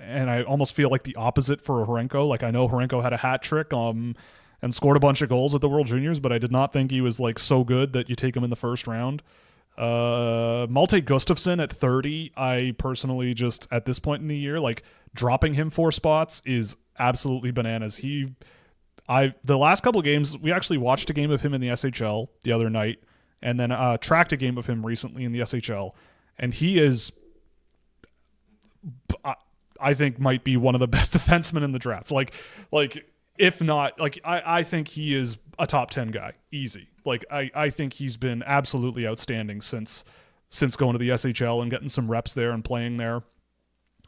I almost feel like the opposite for Horenko. Like, I know Horenko had a hat trick and scored a bunch of goals at the World Juniors, but I did not think he was like so good that you take him in the first round. Malte Gustafsson at 30. I personally just at this point in the year, like dropping him 4 spots is absolutely bananas. The last couple of games, we actually watched a game of him in the SHL the other night, and then tracked a game of him recently in the SHL, and he is, I think, might be one of the best defensemen in the draft. Like if not, like I think he is a top 10 guy, easy. Like I think he's been absolutely outstanding since going to the SHL and getting some reps there and playing there.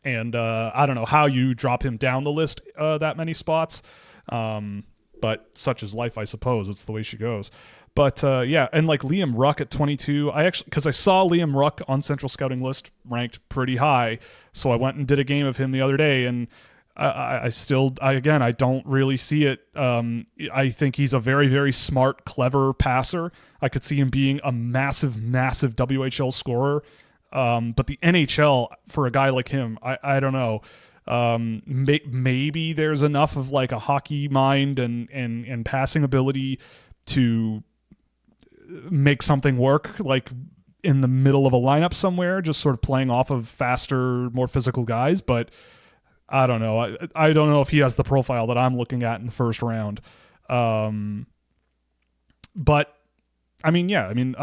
And I don't know how you drop him down the list that many spots, but such is life, I suppose. It's the way she goes. But yeah, and like Liam Ruck at 22, because I saw Liam Ruck on Central Scouting list ranked pretty high, so I went and did a game of him the other day, and I don't really see it. I think he's a very, very smart, clever passer. I could see him being a massive, massive WHL scorer. But the NHL, for a guy like him, I don't know. Maybe there's enough of like a hockey mind and passing ability to make something work, like in the middle of a lineup somewhere, just sort of playing off of faster, more physical guys. But I don't know. I don't know if he has the profile that I'm looking at in the first round. But I mean, yeah, I mean,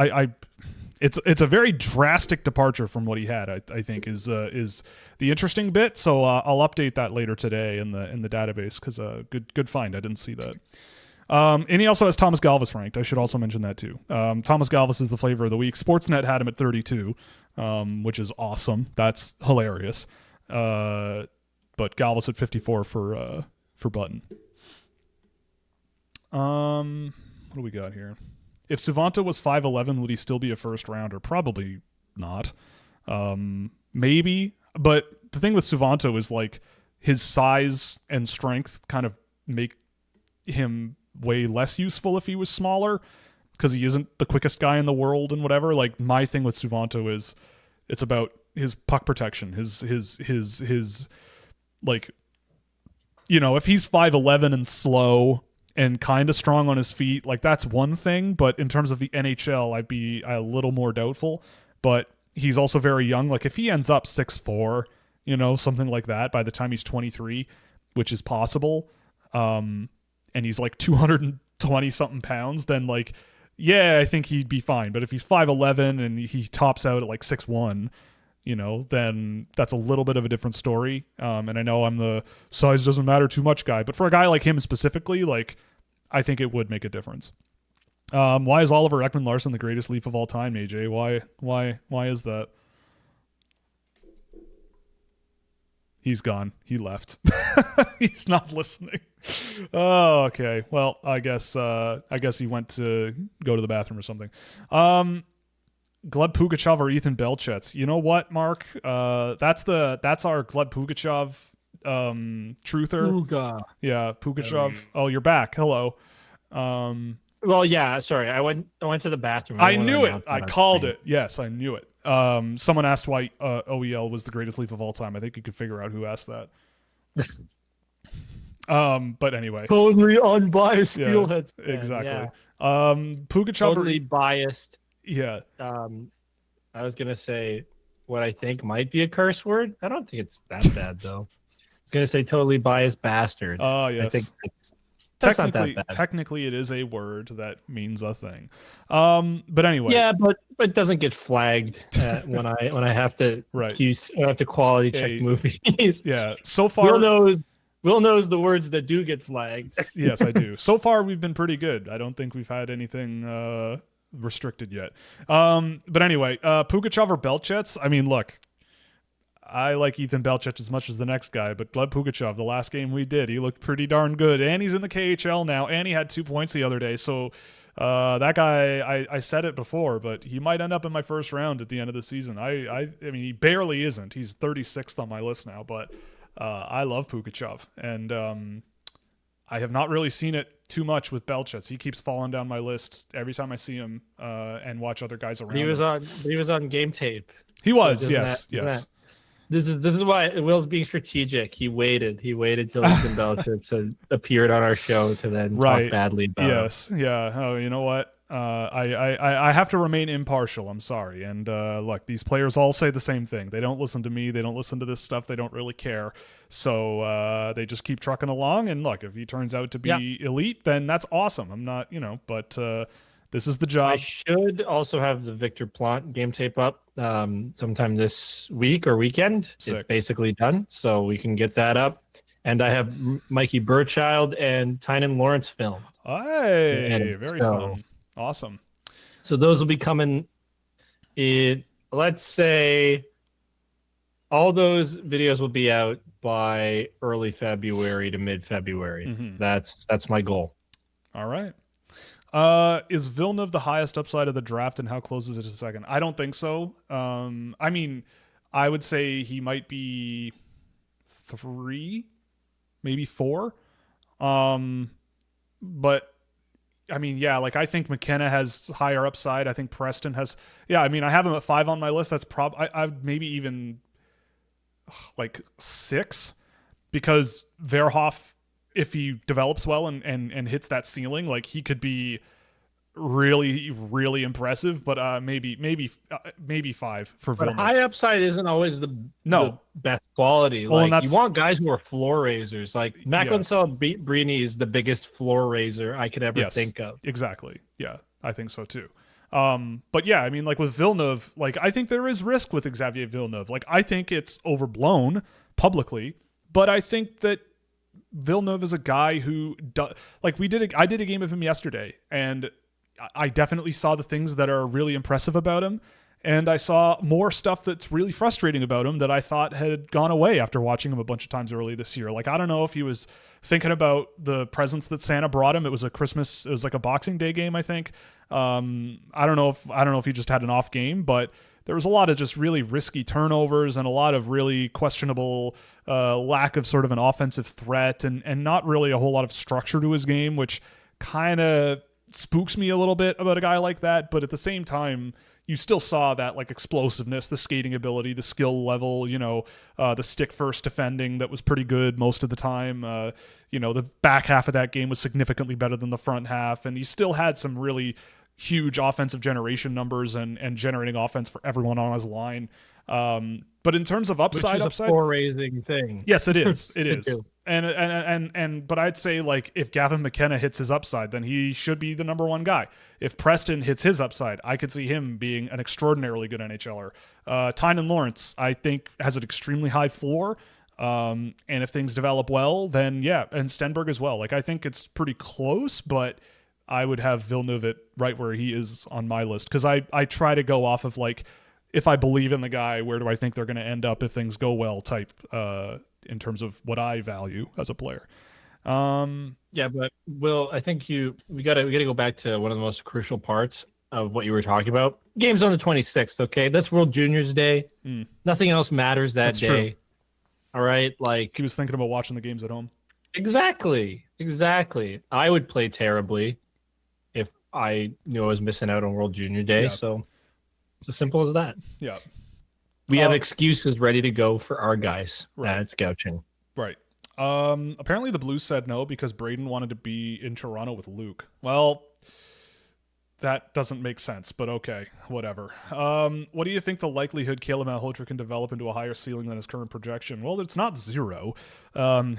it's a very drastic departure from what he had. I think is the interesting bit. So I'll update that later today in the database, because good find. I didn't see that. And he also has Thomas Galvis ranked. I should also mention that too. Thomas Galvis is the flavor of the week. Sportsnet had him at 32, which is awesome. That's hilarious. But Galvis at 54 for Button. What do we got here? If Suvanto was 5'11", would he still be a first rounder? Probably not. Maybe. But the thing with Suvanto is like his size and strength kind of make him way less useful if he was smaller, because he isn't the quickest guy in the world and whatever. Like my thing with Suvanto is it's about his puck protection, his like, you know, if he's 5'11" and slow and kind of strong on his feet, like that's one thing. But in terms of the NHL, I'd be a little more doubtful. But he's also very young. Like if he ends up 6'4", you know, something like that by the time he's 23, which is possible, and he's like 220 something pounds, then like, yeah, I think he'd be fine. But if he's 5'11" and he tops out at like 6'1", you know, then that's a little bit of a different story. And I know I'm the size doesn't matter too much guy, but for a guy like him specifically, like I think it would make a difference. Why is Oliver Ekman-Larsson the greatest Leaf of all time, AJ? Why is that? He's gone. He left. He's not listening. Oh, okay. Well, I guess he went to go to the bathroom or something. Gleb Pugachev or Ethan Belchetz. You know what, Mark? That's our Gleb Pugachev truther. Puga. Yeah, Pugachev. Oh, you're back. Hello. Well, yeah, sorry. I went to the bathroom. I knew it. I called it. Yes, I knew it. Someone asked why OEL was the greatest Leaf of all time. I think you could figure out who asked that. But anyway. Totally unbiased Steelheads. Yeah, exactly. Yeah. Pugachev. Totally biased. Yeah. I was going to say what I think might be a curse word. I don't think it's that bad, though. I was going to say totally biased bastard. Oh, yes. I think that's not that bad. Technically, it is a word that means a thing. But anyway. Yeah, but it doesn't get flagged when I have to quality check movies. Yeah. So far. Will knows the words that do get flagged. Yes, I do. So far, we've been pretty good. I don't think we've had anything restricted yet. But anyway, Pugachev or Belchetz? I mean, look, I like Ethan Belchetz as much as the next guy, but Gleb Pugachev, the last game we did, he looked pretty darn good, and he's in the KHL now, and he had 2 points the other day. So that guy, I said it before, but he might end up in my first round at the end of the season. I mean, he barely isn't. He's 36th on my list now, but I love Pugachev, and I have not really seen it too much with Belchetz. He keeps falling down my list every time I see him and watch other guys around. He was on game tape. He was, yes. This is why Will's being strategic. He waited till Ethan Belchetz had appeared on our show to then talk badly about him. Yeah. Oh, you know what? I have to remain impartial. I'm sorry. And look, these players all say the same thing. They don't listen to me. They don't listen to this stuff. They don't really care. So they just keep trucking along. And look, if he turns out to be elite, then that's awesome. I'm not, but this is the job. I should also have the Victor Plant game tape up sometime this week or weekend. Sick. It's basically done, so we can get that up. And I have Mikey Burchild and Tynan Lawrence filmed. Hey, very fun. Awesome. So those will be coming in, let's say all those videos will be out by early February to mid-February. Mm-hmm. That's my goal. All right. Is Villeneuve the highest upside of the draft, and how close is it to second? I don't think so. I mean, I would say he might be 3, maybe 4. But I mean, yeah, like I think McKenna has higher upside. I think Preston has, I mean, I have him at 5 on my list. That's I maybe even like 6, because Verhoff, if he develops well and hits that ceiling, like he could be really, really impressive, but maybe 5 for But Villeneuve. high upside isn't always the best quality. Well, like you want guys who are floor raisers. Like Macklin Celebrini is the biggest floor raiser I could ever think of. Exactly. Yeah, I think so too. But yeah, I mean, like with Villeneuve, like I think there is risk with Xavier Villeneuve. Like I think it's overblown publicly, but I think that Villeneuve is a guy who I did a game of him yesterday, and I definitely saw the things that are really impressive about him, and I saw more stuff that's really frustrating about him that I thought had gone away after watching him a bunch of times early this year. Like, I don't know if he was thinking about the presents that Santa brought him. It was like a Boxing Day game, I think. I don't know if he just had an off game, but there was a lot of just really risky turnovers and a lot of really questionable lack of sort of an offensive threat and not really a whole lot of structure to his game, which kind of spooks me a little bit about a guy like that. But at the same time, you still saw that like explosiveness, the skating ability, the skill level, the stick first defending that was pretty good most of the time. The back half of that game was significantly better than the front half, and he still had some really huge offensive generation numbers and generating offense for everyone on his line. But in terms of upside, a floor raising thing. Yes, it is. It is. But I'd say like if Gavin McKenna hits his upside, then he should be the number 1 guy. If Preston hits his upside, I could see him being an extraordinarily good NHLer. Tynan Lawrence, I think, has an extremely high floor. And if things develop well, then and Stenberg as well. Like I think it's pretty close, but I would have Villeneuve at right where he is on my list, because I try to go off of like, if I believe in the guy, where do I think they're going to end up if things go well type in terms of what I value as a player. But Will, I think we got to go back to one of the most crucial parts of what you were talking about. Game's on the 26th, okay? That's World Juniors Day. Nothing else matters that day. True. All right? Like he was thinking about watching the games at home. Exactly. I would play terribly if I knew I was missing out on World Junior Day, so it's as simple as that. Yeah. We have excuses ready to go for our guys at Scouching. Right. Apparently the Blues said no because Braden wanted to be in Toronto with Luke. Well, that doesn't make sense, but okay, whatever. What do you think the likelihood Caleb Malhotra can develop into a higher ceiling than his current projection? Well, it's not 0.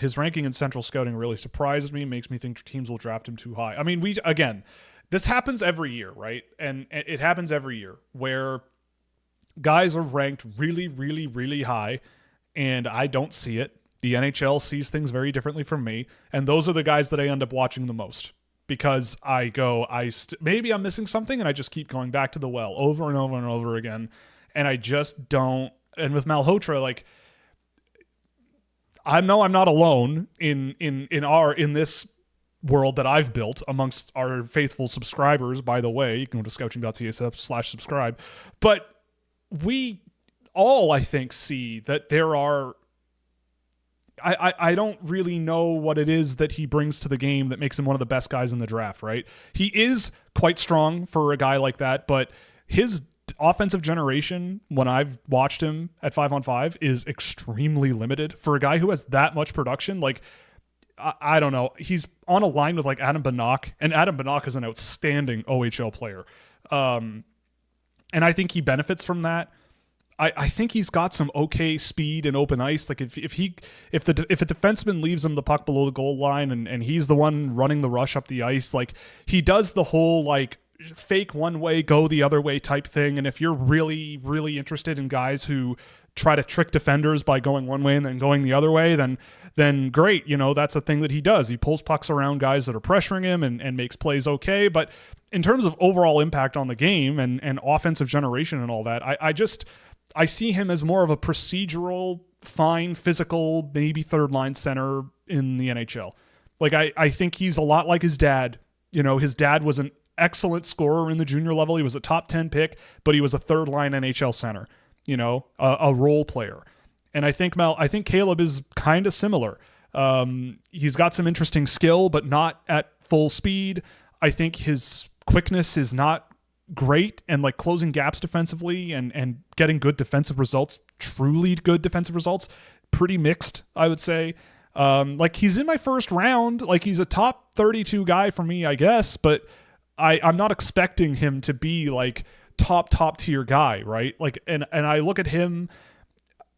His ranking in Central Scouting really surprised me, makes me think teams will draft him too high. I mean, this happens every year, right? And it happens every year where guys are ranked really, really, really high, and I don't see it. The NHL sees things very differently from me, and those are the guys that I end up watching the most, because I go, maybe I'm missing something, and I just keep going back to the well over and over and over again, and I just don't. And with Malhotra, like, I know I'm not alone in this world that I've built amongst our faithful subscribers. By the way, you can go to scouching.ca/subscribe, but we all, I think, see that there are. I don't really know what it is that he brings to the game that makes him one of the best guys in the draft, right? He is quite strong for a guy like that, but his offensive generation, when I've watched him at 5-on-5, is extremely limited for a guy who has that much production. Like, I don't know. He's on a line with like Adam Banach, and Adam Banach is an outstanding OHL player. And I think he benefits from that. I think he's got some okay speed and open ice. Like if a defenseman leaves him the puck below the goal line and he's the one running the rush up the ice, like he does the whole like fake one way, go the other way type thing. And if you're really, really interested in guys who try to trick defenders by going one way and then going the other way, then great. You know, that's a thing that he does. He pulls pucks around guys that are pressuring him and makes plays okay. But in terms of overall impact on the game and offensive generation and all that, I see him as more of a procedural, fine, physical, maybe third line center in the NHL. Like I think he's a lot like his dad. You know, his dad was an excellent scorer in the junior level. He was a top 10 pick, but he was a third line NHL center, you know, a role player. And I think Caleb is kind of similar. He's got some interesting skill, but not at full speed. I think his quickness is not great, and like closing gaps defensively and getting good defensive results, truly good defensive results, pretty mixed, I would say. Like he's in my first round, like he's a top 32 guy for me, I guess, but I'm not expecting him to be like top tier guy, right? Like, and I look at him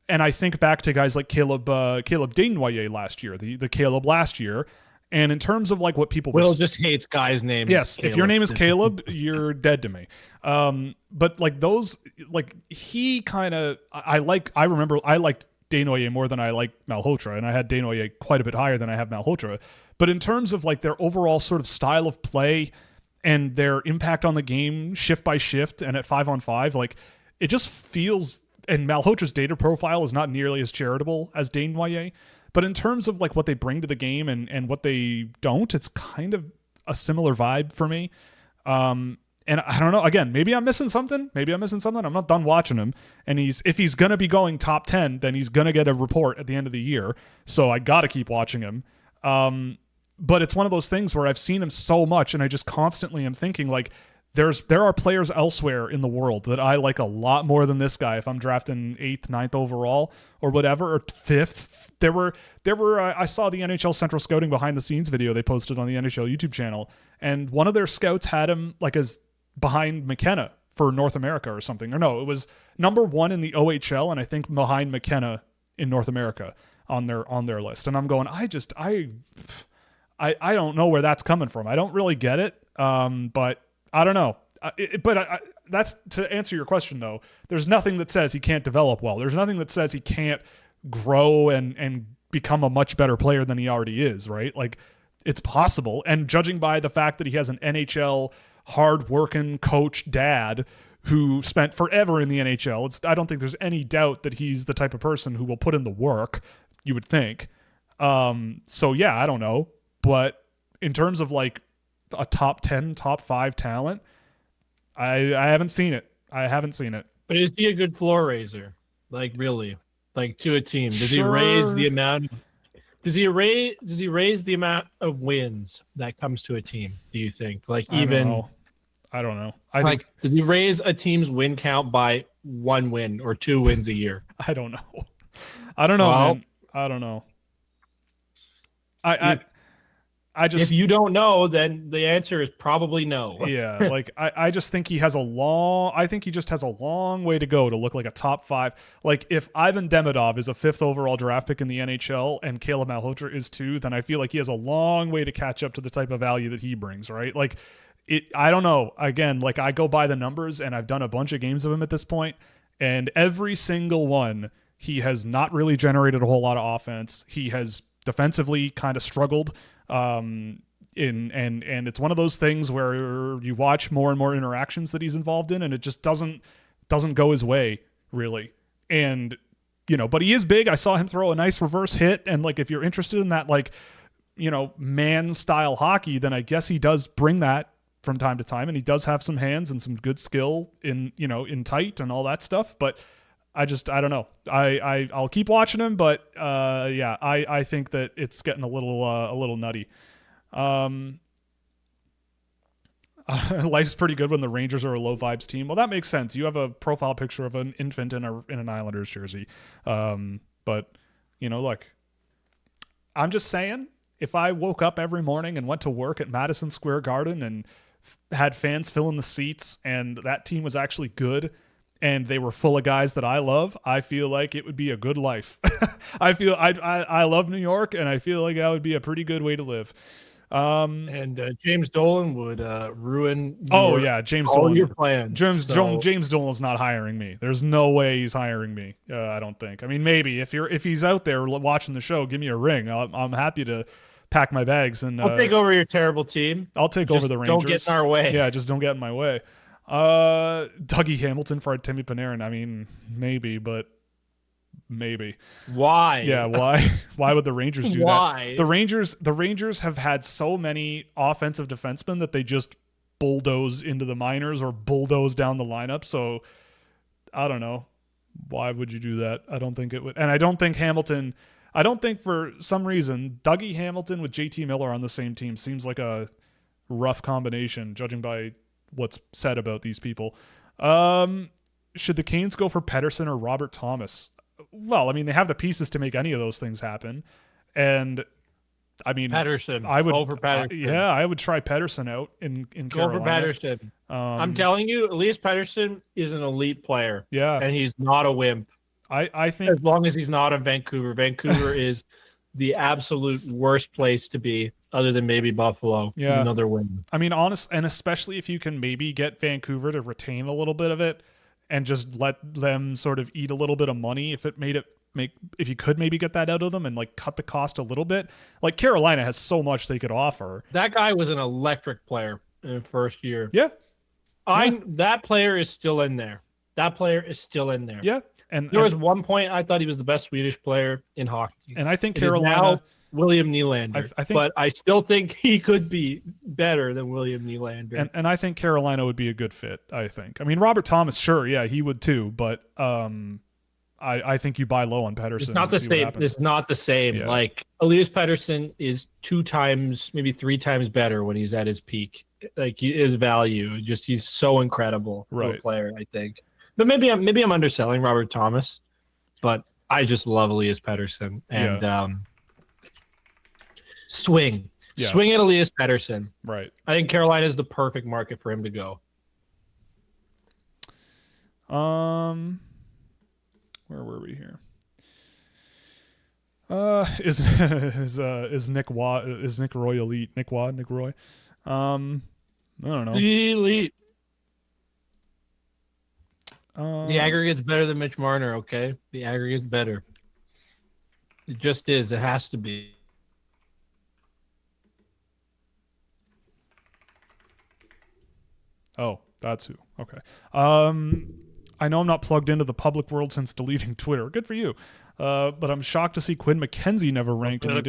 and I think back to guys like Caleb Desnoyers last year, the Caleb last year. And in terms of like what people Will just hates guys' names. Yes, Caleb. If your name is Caleb, you're dead to me. But like those, like he kind of, I liked Desnoyers more than I liked Malhotra, and I had Desnoyers quite a bit higher than I have Malhotra. But in terms of like their overall sort of style of play and their impact on the game, shift by shift, and at 5-on-5, like it just feels. And Malhotra's data profile is not nearly as charitable as Desnoyers. But in terms of like what they bring to the game and what they don't, it's kind of a similar vibe for me. And I don't know. Again, maybe I'm missing something. I'm not done watching him. And if he's going to be going top 10, then he's going to get a report at the end of the year. So I got to keep watching him. But it's one of those things where I've seen him so much and I just constantly am thinking like, there are players elsewhere in the world that I like a lot more than this guy. If I'm drafting 8th, 9th overall or whatever, or 5th, there were. I saw the NHL Central Scouting behind the scenes video they posted on the NHL YouTube channel, and one of their scouts had him like as behind McKenna for North America or something. Or no, it was number 1 in the OHL, and I think behind McKenna in North America on their list. And I'm going, I don't know where that's coming from. I don't really get it, but. I don't know. That's to answer your question, though. There's nothing that says he can't develop well. There's nothing that says he can't grow and become a much better player than he already is, right? Like, it's possible. And judging by the fact that he has an NHL hard-working coach dad who spent forever in the NHL, I don't think there's any doubt that he's the type of person who will put in the work, you would think. So, yeah, I don't know. But in terms of, like, a top 10, top 5 talent, I haven't seen it. But is he a good floor raiser? Like really? Like to a team? Does he raise the amount of wins that comes to a team, do you think? Like I don't know. Does he raise a team's win count by 1 win or 2 wins a year? I don't know. Man. I don't know. If you don't know, then the answer is probably no. Yeah, like I just think he just has a long way to go to look like a top 5. Like if Ivan Demidov is a 5th overall draft pick in the NHL and Caleb Malhotra is 2, then I feel like he has a long way to catch up to the type of value that he brings, right? Like I don't know. Again, like I go by the numbers and I've done a bunch of games of him at this point, and every single one he has not really generated a whole lot of offense. He has defensively kind of struggled. And it's one of those things where you watch more and more interactions that he's involved in, and it just doesn't go his way really. And but he is big. I saw him throw a nice reverse hit, and like if you're interested in that, like man style hockey, then I guess he does bring that from time to time, and he does have some hands and some good skill in tight and all that stuff. But I don't know. I'll keep watching him, but I think that it's getting a little nutty. Life's pretty good when the Rangers are a low vibes team. Well, that makes sense. You have a profile picture of an infant in an Islanders jersey. But look, I'm just saying, if I woke up every morning and went to work at Madison Square Garden and had fans filling the seats and that team was actually good and they were full of guys that I love, I feel like it would be a good life. I love New York, and I feel like that would be a pretty good way to live. And James Dolan would ruin James all Dolan. your plans. James Dolan's not hiring me. There's no way he's hiring me. I don't think. I mean, maybe if he's out there watching the show, give me a ring. I'm happy to pack my bags and I'll take over your terrible team. I'll take over the Rangers. Don't get in our way. Yeah, just don't get in my way. Dougie Hamilton for Artemi Panarin. I mean, maybe, but maybe. Why? Yeah, why? Why would the Rangers do Why? that? The Rangers have had so many offensive defensemen that they just bulldoze into the minors or bulldoze down the lineup. So I don't know. Why would you do that? I don't think it would. And I don't think for some reason Dougie Hamilton with JT Miller on the same team seems like a rough combination, judging by what's said about these people. Should the Canes go for Pettersson or Robert Thomas? Well, I mean, they have the pieces to make any of those things happen. And I mean, Pettersson. I would go for Pettersson. I would try Pettersson out in Carolina. Go for Pettersson. I'm telling you, Elias Pettersson is an elite player. Yeah. And he's not a wimp. I think as long as he's not in Vancouver. Vancouver is the absolute worst place to be, other than maybe Buffalo. Yeah. Another win. I mean, and especially if you can maybe get Vancouver to retain a little bit of it and just let them sort of eat a little bit of money if you could maybe get that out of them and like cut the cost a little bit. Like Carolina has so much they could offer. That guy was an electric player in the first year. Yeah. That player is still in there. Yeah. There was one point I thought he was the best Swedish player in hockey. And I think Carolina William Nylander. But I still think he could be better than William Nylander. And I think Carolina would be a good fit, I think. I mean, Robert Thomas, sure, yeah, he would too, but I think you buy low on Pettersson. It's not the same. It's not the same. Yeah. Like Elias Pettersson is 2 times, maybe 3 times better when he's at his peak. Like his value, he's so incredible for a player, I think. But maybe I'm underselling Robert Thomas, but I just love Elias Pettersson and swing at Elias Pettersson. Right. I think Carolina is the perfect market for him to go. Where were we here? Is Nick Roy elite? Nick Roy? I don't know. Elite. The aggregate's better than Mitch Marner, okay? The aggregate's better. It just is. It has to be. Oh, that's who. Okay. I know I'm not plugged into the public world since deleting Twitter. Good for you. But I'm shocked to see Quinn McKenzie never ranked and he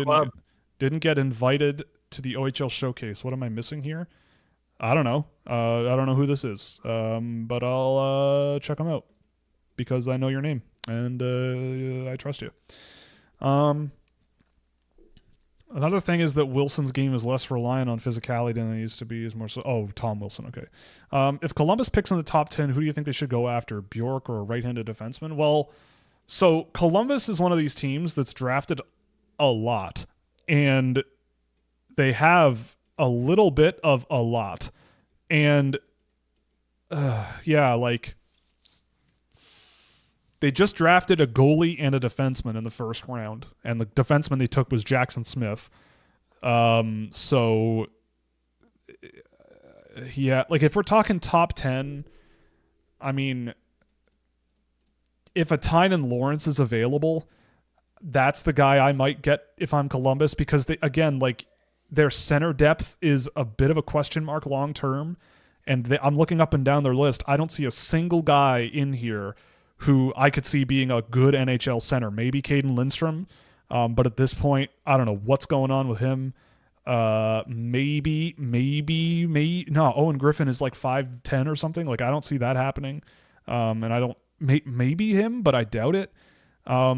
didn't get invited to the OHL showcase. What am I missing here? I don't know. I don't know who this is. But I'll check him out because I know your name and I trust you. Another thing is that Wilson's game is less reliant on physicality than it used to be. Is more so. Oh, Tom Wilson. Okay. If Columbus picks in the top 10, who do you think they should go after? Bjork or a right-handed defenseman? Well, so Columbus is one of these teams that's drafted a lot, and they have a little bit of a lot, and like they just drafted a goalie and a defenseman in the first round, and the defenseman they took was Jackson Smith. So yeah, like if we're talking top 10, I mean, if a Tynan Lawrence is available, that's the guy I might get if I'm Columbus, because they, again, like their center depth is a bit of a question mark long term, and I'm looking up and down their list. I don't see a single guy in here who I could see being a good NHL center. Maybe Caden Lindstrom, but at this point, I don't know what's going on with him. Maybe. No, Owen Griffin is like 5'10" or something. Like I don't see that happening. And I don't. Maybe him, but I doubt it. I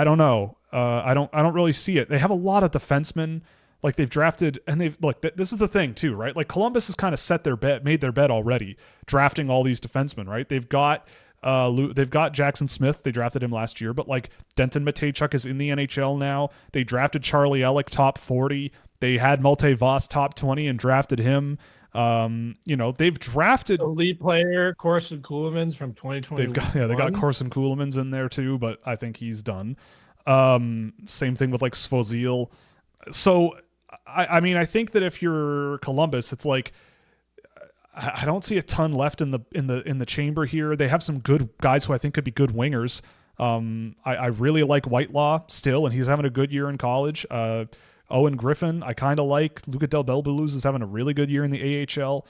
don't know. I don't really see it. They have a lot of defensemen. Like they've drafted, and this is the thing too, right? Like Columbus has kind of made their bed already, drafting all these defensemen, right? They've got They've got Jackson Smith. They drafted him last year, but like Denton Matejchuk is in the NHL now. They drafted Charlie Elick top 40. They had Malte Voss top 20 and drafted him. They've drafted elite player Corson Kuhlmans from 2020. They got Corson Kuhlmans in there too, but I think he's done. Same thing with like Svozil. So I think that if you're Columbus, it's like I don't see a ton left in the chamber here. They have some good guys who I think could be good wingers. I really like Whitelaw still, and he's having a good year in college. Owen Griffin, I kind of like. Luca Del Belbeluz is having a really good year in the AHL.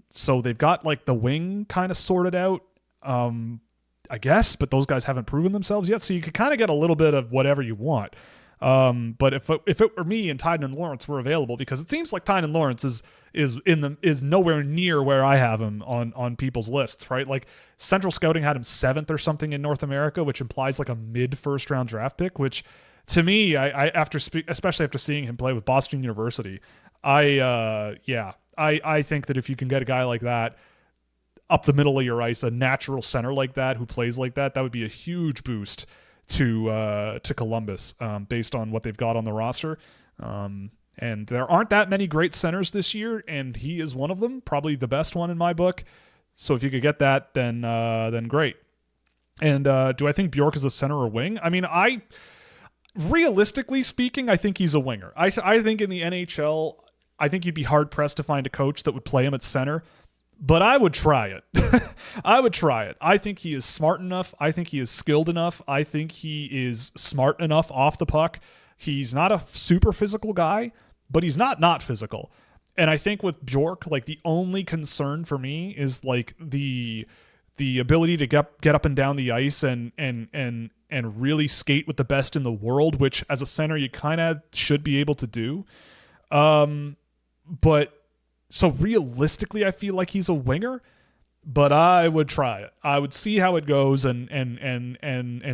So they've got like the wing kind of sorted out, I guess, but those guys haven't proven themselves yet. So you could kind of get a little bit of whatever you want. But if it were me and Tyden and Lawrence were available, because it seems like Tyden Lawrence is nowhere near where I have him on people's lists, right? Like Central Scouting had him 7th or something in North America, which implies like a mid first round draft pick, which to me, especially after seeing him play with Boston University, I think that if you can get a guy like that up the middle of your ice, a natural center like that who plays like that, that would be a huge boost to Columbus based on what they've got on the roster. And there aren't that many great centers this year, and he is one of them, probably the best one in my book. So if you could get that, then great. And do I think Bjork is a center or wing? I mean, realistically speaking, I think he's a winger. I think in the NHL, I think you'd be hard pressed to find a coach that would play him at center, but I would try it. I would try it. I think he is smart enough. I think he is skilled enough. I think he is smart enough off the puck. He's not a super physical guy, but he's not physical. And I think with Bjork, like the only concern for me is like the ability to get up and down the ice and really skate with the best in the world, which as a center you kind of should be able to do. But so realistically, I feel like he's a winger, but I would try it. I would see how it goes and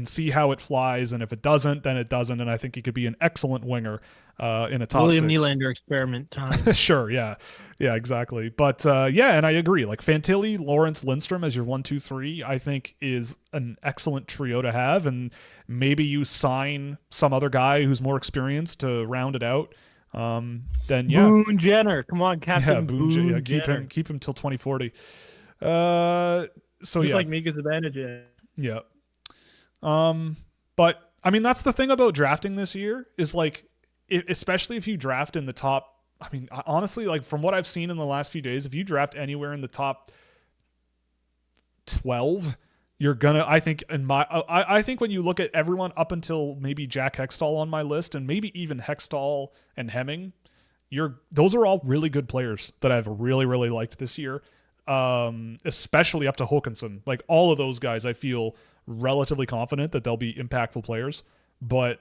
see how it flies. And if it doesn't, then it doesn't. And I think he could be an excellent winger in a top William 6. Nylander experiment time. Sure. Yeah, exactly. But and I agree. Like Fantilli, Lawrence, Lindstrom as your 1, 2, 3, I think is an excellent trio to have. And maybe you sign some other guy who's more experienced to round it out. Then Boone Jenner, come on, Captain. Yeah, Boone Jenner. keep him till 2040. He's like Mika Zibanejad. Yeah. But I mean, that's the thing about drafting this year is like, especially if you draft in the top. I mean, honestly, like from what I've seen in the last few days, if you draft anywhere in the top 12, you're gonna. I think I think when you look at everyone up until maybe Jack Hextall on my list, and maybe even Hextall and Hemming, those are all really good players that I've really, really liked this year. Especially up to Håkansson. Like all of those guys, I feel relatively confident that they'll be impactful players. But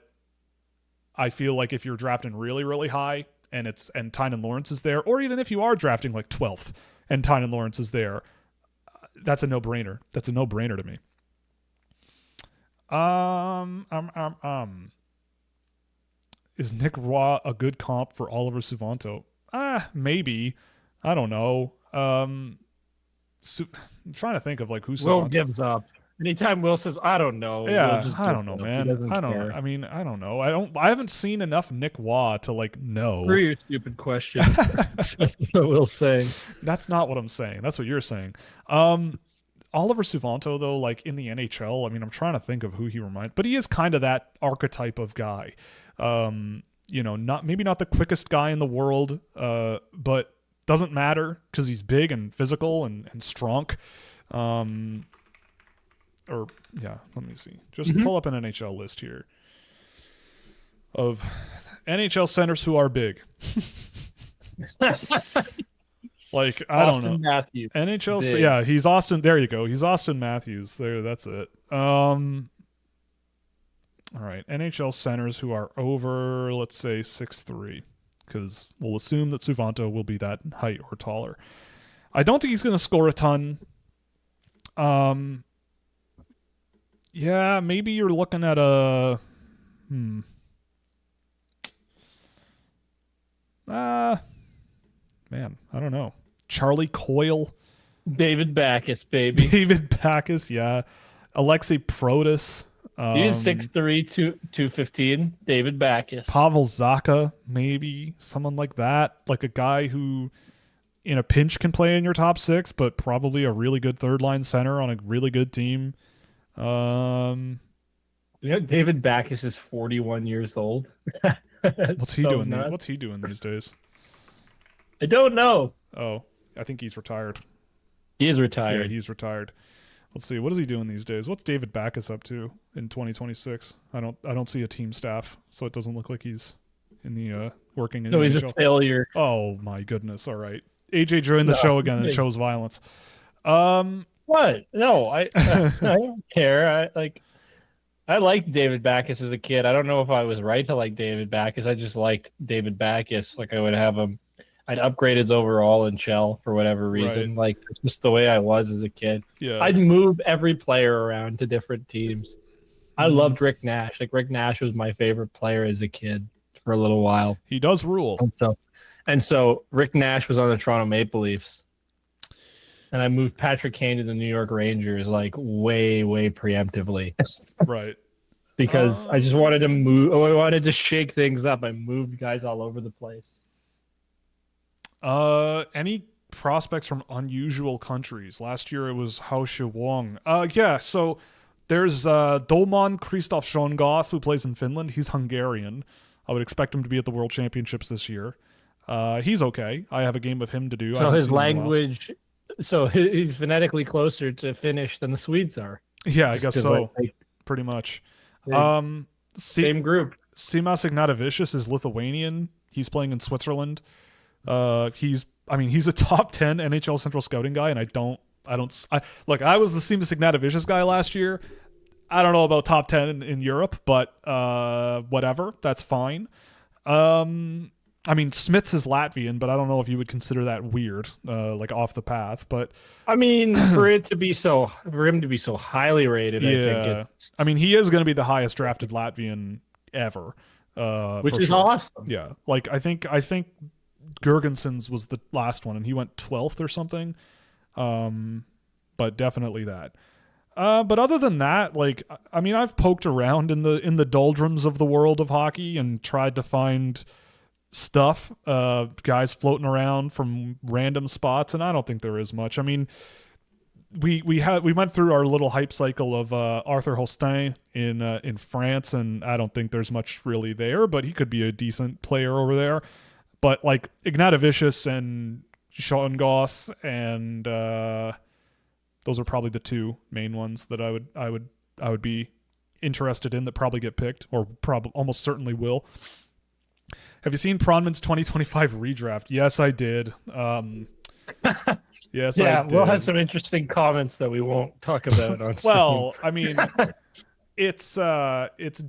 I feel like if you're drafting really, really high and Tynan Lawrence is there, or even if you are drafting like 12th and Tynan Lawrence is there, that's a no-brainer. That's a no-brainer to me. Is Nick Roy a good comp for Oliver Suvanto? Maybe. I don't know. I'm trying to think of like who's Will gives up. Anytime Will says, I don't know. Yeah, I don't know, man. I don't know. I mean, I don't know. I haven't seen enough Nick Waugh to like know. For your stupid question. That's what Will's saying. That's not what I'm saying. That's what you're saying. Oliver Suvanto, though, like in the NHL, I mean, I'm trying to think of who he reminds, but he is kind of that archetype of guy. Maybe not the quickest guy in the world, but doesn't matter because he's big and physical and strong. Let me see. Just pull up an NHL list here of NHL centers who are big. Like, I don't know. Austin Matthews. NHL, big. yeah, he's Austin. There you go. He's Austin Matthews. There, that's it. All right, NHL centers who are over, let's say, 6'3", because we'll assume that Suvanto will be that height or taller. I don't think he's going to score a ton. Yeah, maybe you're looking at a... Man, I don't know. Charlie Coyle. David Backus, baby. David Backus, yeah. Alexei Protas. He's 6'3", 215. David Backus. Pavel Zacha, maybe. Someone like that. Like a guy who, in a pinch, can play in your top six, but probably a really good third-line center on a really good team. David Backus is 41 years old. What's he doing? Nuts. What's he doing these days? I don't know. Oh, I think he's retired. He is retired. Yeah, he's retired. Let's see. What is he doing these days? What's David Backus up to in 2026? I don't see a team staff, so it doesn't look like he's in the working in So the he's NHL. a failure. Oh my goodness. All right. AJ joined the show again and shows violence. What? No, I don't care. I liked David Backus as a kid. I don't know if I was right to like David Backus. I just liked David Backus. Like I would have him. I'd upgrade his overall in shell for whatever reason. Right. Like that's just the way I was as a kid. Yeah. I'd move every player around to different teams. I loved Rick Nash. Like Rick Nash was my favorite player as a kid for a little while. He does rule. And so Rick Nash was on the Toronto Maple Leafs. And I moved Patrick Kane to the New York Rangers like way, way preemptively. Right. Because I just wanted to move. I wanted to shake things up. I moved guys all over the place. Any prospects from unusual countries? Last year it was Hao Shi-wong. Yeah, so there's Dolman Krzysztof Schongoth, who plays in Finland. He's Hungarian. I would expect him to be at the World Championships this year. He's okay. I have a game with him to do. So his language, so he's phonetically closer to Finnish than the Swedes are. Yeah, I guess so. Pretty much. Same group. Simas Ignatavicius is Lithuanian. He's playing in Switzerland. He's a top 10 NHL Central Scouting guy, and I was the Simas Ignatavicius guy last year. I don't know about top 10 in Europe, but whatever, that's fine. Smits is Latvian, but I don't know if you would consider that weird, like off the path. But for him to be so highly rated, yeah. I think he is going to be the highest drafted Latvian ever, which is awesome. Yeah, like I think Gergensons was the last one, and he went 12th or something. But definitely that. But other than that, I've poked around in the doldrums of the world of hockey and tried to find stuff, guys floating around from random spots, and I don't think there is much. I mean, we went through our little hype cycle of Arthur Holstein in France, and I don't think there's much really there, but he could be a decent player over there. But like Ignatavicius and Schongoth and those are probably the two main ones that I would be interested in that probably get picked, or probably almost certainly will. Have you seen Pronman's 2025 redraft? Yes, I did. Yes, I did. We'll have some interesting comments that we won't talk about on stream. Well, I mean, it's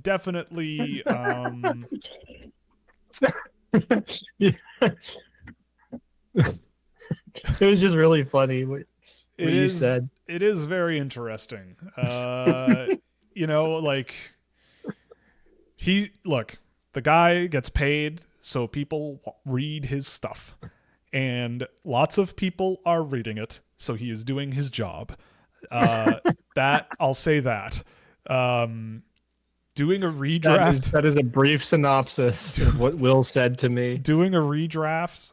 definitely it was just really funny what you said. It is very interesting. The guy gets paid so people read his stuff, and lots of people are reading it, so he is doing his job. That I'll say that. Doing a redraft. That is a brief synopsis of what Will said to me. Doing a redraft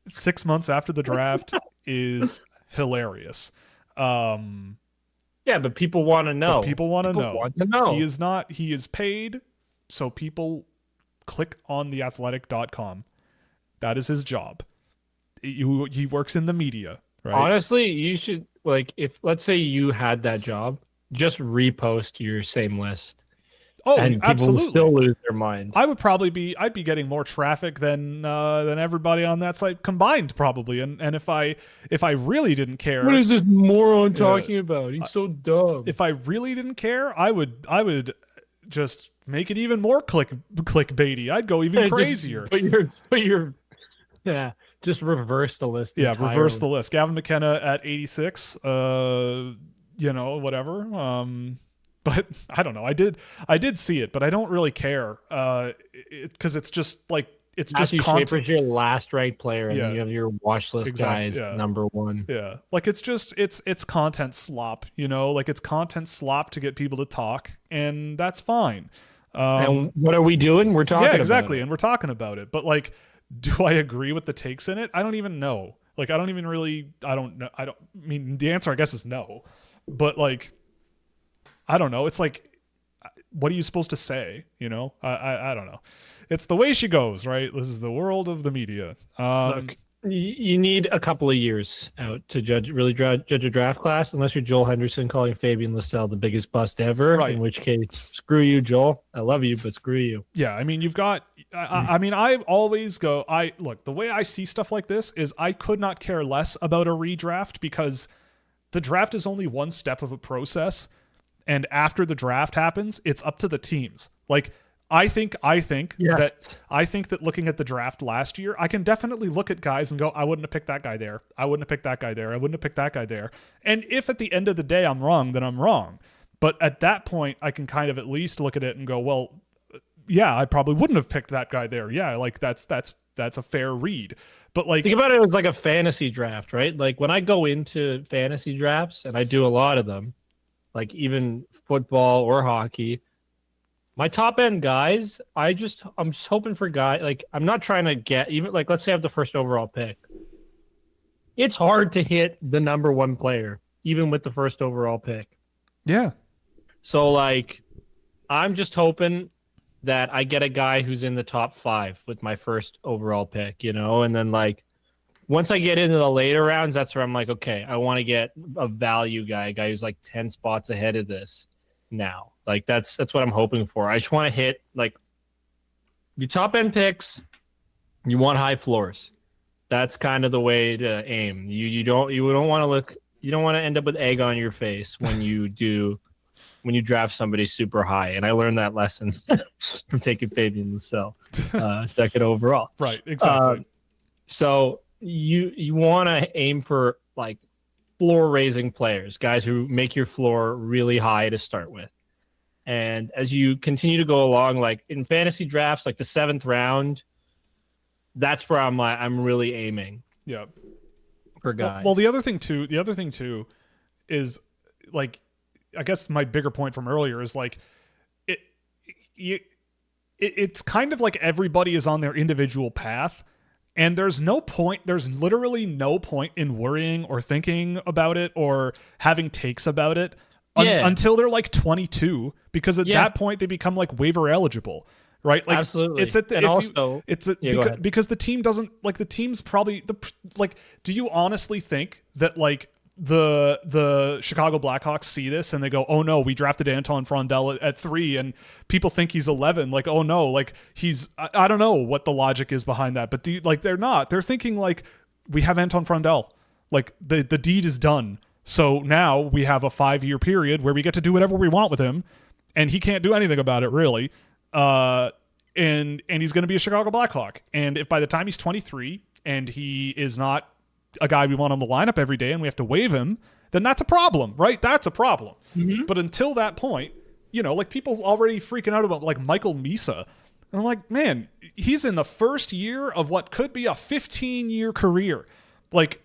6 months after the draft is hilarious. Yeah, but people want to know. People want to know. He is paid, so people click on theathletic.com. That is his job. He works in the media, right? Honestly, you should, if let's say you had that job, just repost your same list. Oh, and people absolutely. will still lose their mind. I'd be getting more traffic than everybody on that site combined, probably. And if I really didn't care, what is this moron talking about? He's so dumb. If I really didn't care, I would just make it even more clickbaity. I'd go even crazier. Just reverse the list. Yeah, entirely. reverse the list. Gavin McKenna at 86. Whatever. But I don't know. I did see it, but I don't really care. Because it's just it's just Matthew content. Schaefer's your last ranked player, and Yeah. then you have your watch list guys number one. Yeah, like it's content slop, like it's content slop to get people to talk, and that's fine. And what are we doing? We're talking. Yeah, exactly, about it. and we're talking about it. But like, do I agree with the takes in it? I don't even know. Like, I don't know. I mean, the answer I guess is no. But like, I don't know. It's like, what are you supposed to say? I don't know. It's the way she goes, right? This is the world of the media. Look, you need a couple of years out to judge a draft class, unless you're Joel Henderson calling Fabian Lascelles the biggest bust ever. Right. In which case, screw you, Joel. I love you, but screw you. Yeah, I mean, you've got. I mean, I always go. Look. The way I see stuff like this is, I could not care less about a redraft, because the draft is only one step of a process, and after the draft happens, it's up to the teams. Like, I think that looking at the draft last year, I can definitely look at guys and go, I wouldn't have picked that guy there. I wouldn't have picked that guy there. I wouldn't have picked that guy there. And if at the end of the day I'm wrong, then I'm wrong. But at that point, I can kind of at least look at it and go, well, yeah, I probably wouldn't have picked that guy there. Yeah, like that's a fair read. But like, think about it as like a fantasy draft, right? Like when I go into fantasy drafts, and I do a lot of them, like even football or hockey, my top end guys, I'm just hoping for guys. Like, I'm not trying to get, even like, let's say I have the first overall pick. It's hard to hit the number one player, even with the first overall pick. yeah. So like, I'm just hoping that I get a guy who's in the top 5 with my first overall pick, and then like, once I get into the later rounds, that's where I'm like, okay, I want to get a value guy, a guy who's like 10 spots ahead of this now. Like, that's what I'm hoping for. I just want to hit like your top end picks. You want high floors. That's kind of the way to aim. You don't want to end up with egg on your face when you draft somebody super high. And I learned that lesson from taking Fabian Lascelles second overall. Right, exactly. So you want to aim for like floor raising players, guys who make your floor really high to start with. And as you continue to go along, like in fantasy drafts, like the 7th round, that's where I'm really aiming. Yeah. For guys. Well, the other thing too is, like, I guess my bigger point from earlier is like, it's kind of like everybody is on their individual path, and there's literally no point in worrying or thinking about it or having takes about it until they're like 22, because at that point they become like waiver eligible, right? Like, absolutely. It's because the team doesn't, like, the team's probably do you honestly think that like the Chicago Blackhawks see this and they go, oh no, we drafted Anton Frondell at 3 and people think he's 11. Like, oh no, like I don't know what the logic is behind that, but they're thinking like, we have Anton Frondell, like the deed is done. So now we have a 5-year period where we get to do whatever we want with him, and he can't do anything about it really. And he's going to be a Chicago Blackhawk. And if by the time he's 23 and he is not a guy we want on the lineup every day and we have to waive him, then that's a problem, right? That's a problem. Mm-hmm. But until that point, like, people already freaking out about like Michael Misa. And I'm like, man, he's in the first year of what could be a 15-year career. Like,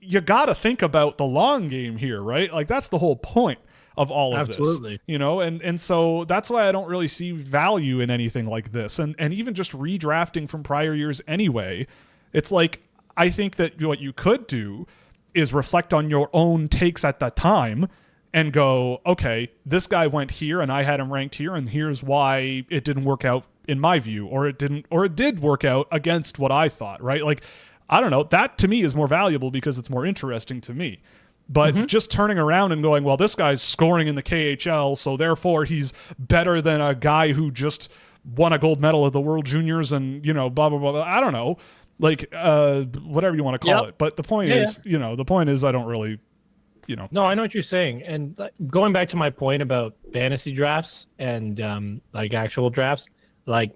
you got to think about the long game here, right? Like, that's the whole point of all of Absolutely. this, and so that's why I don't really see value in anything like this. And even just redrafting from prior years anyway, it's like, I think that what you could do is reflect on your own takes at the time and go, okay, this guy went here and I had him ranked here, and here's why it didn't work out in my view, or it did work out against what I thought, right? Like, I don't know, that to me is more valuable because it's more interesting to me. But just turning around and going, well, this guy's scoring in the KHL, so therefore he's better than a guy who just won a gold medal at the World Juniors and, blah, blah, blah, blah. I don't know. Like, whatever you want to call it. But the point is, I don't really, No, I know what you're saying. And going back to my point about fantasy drafts and like actual drafts, like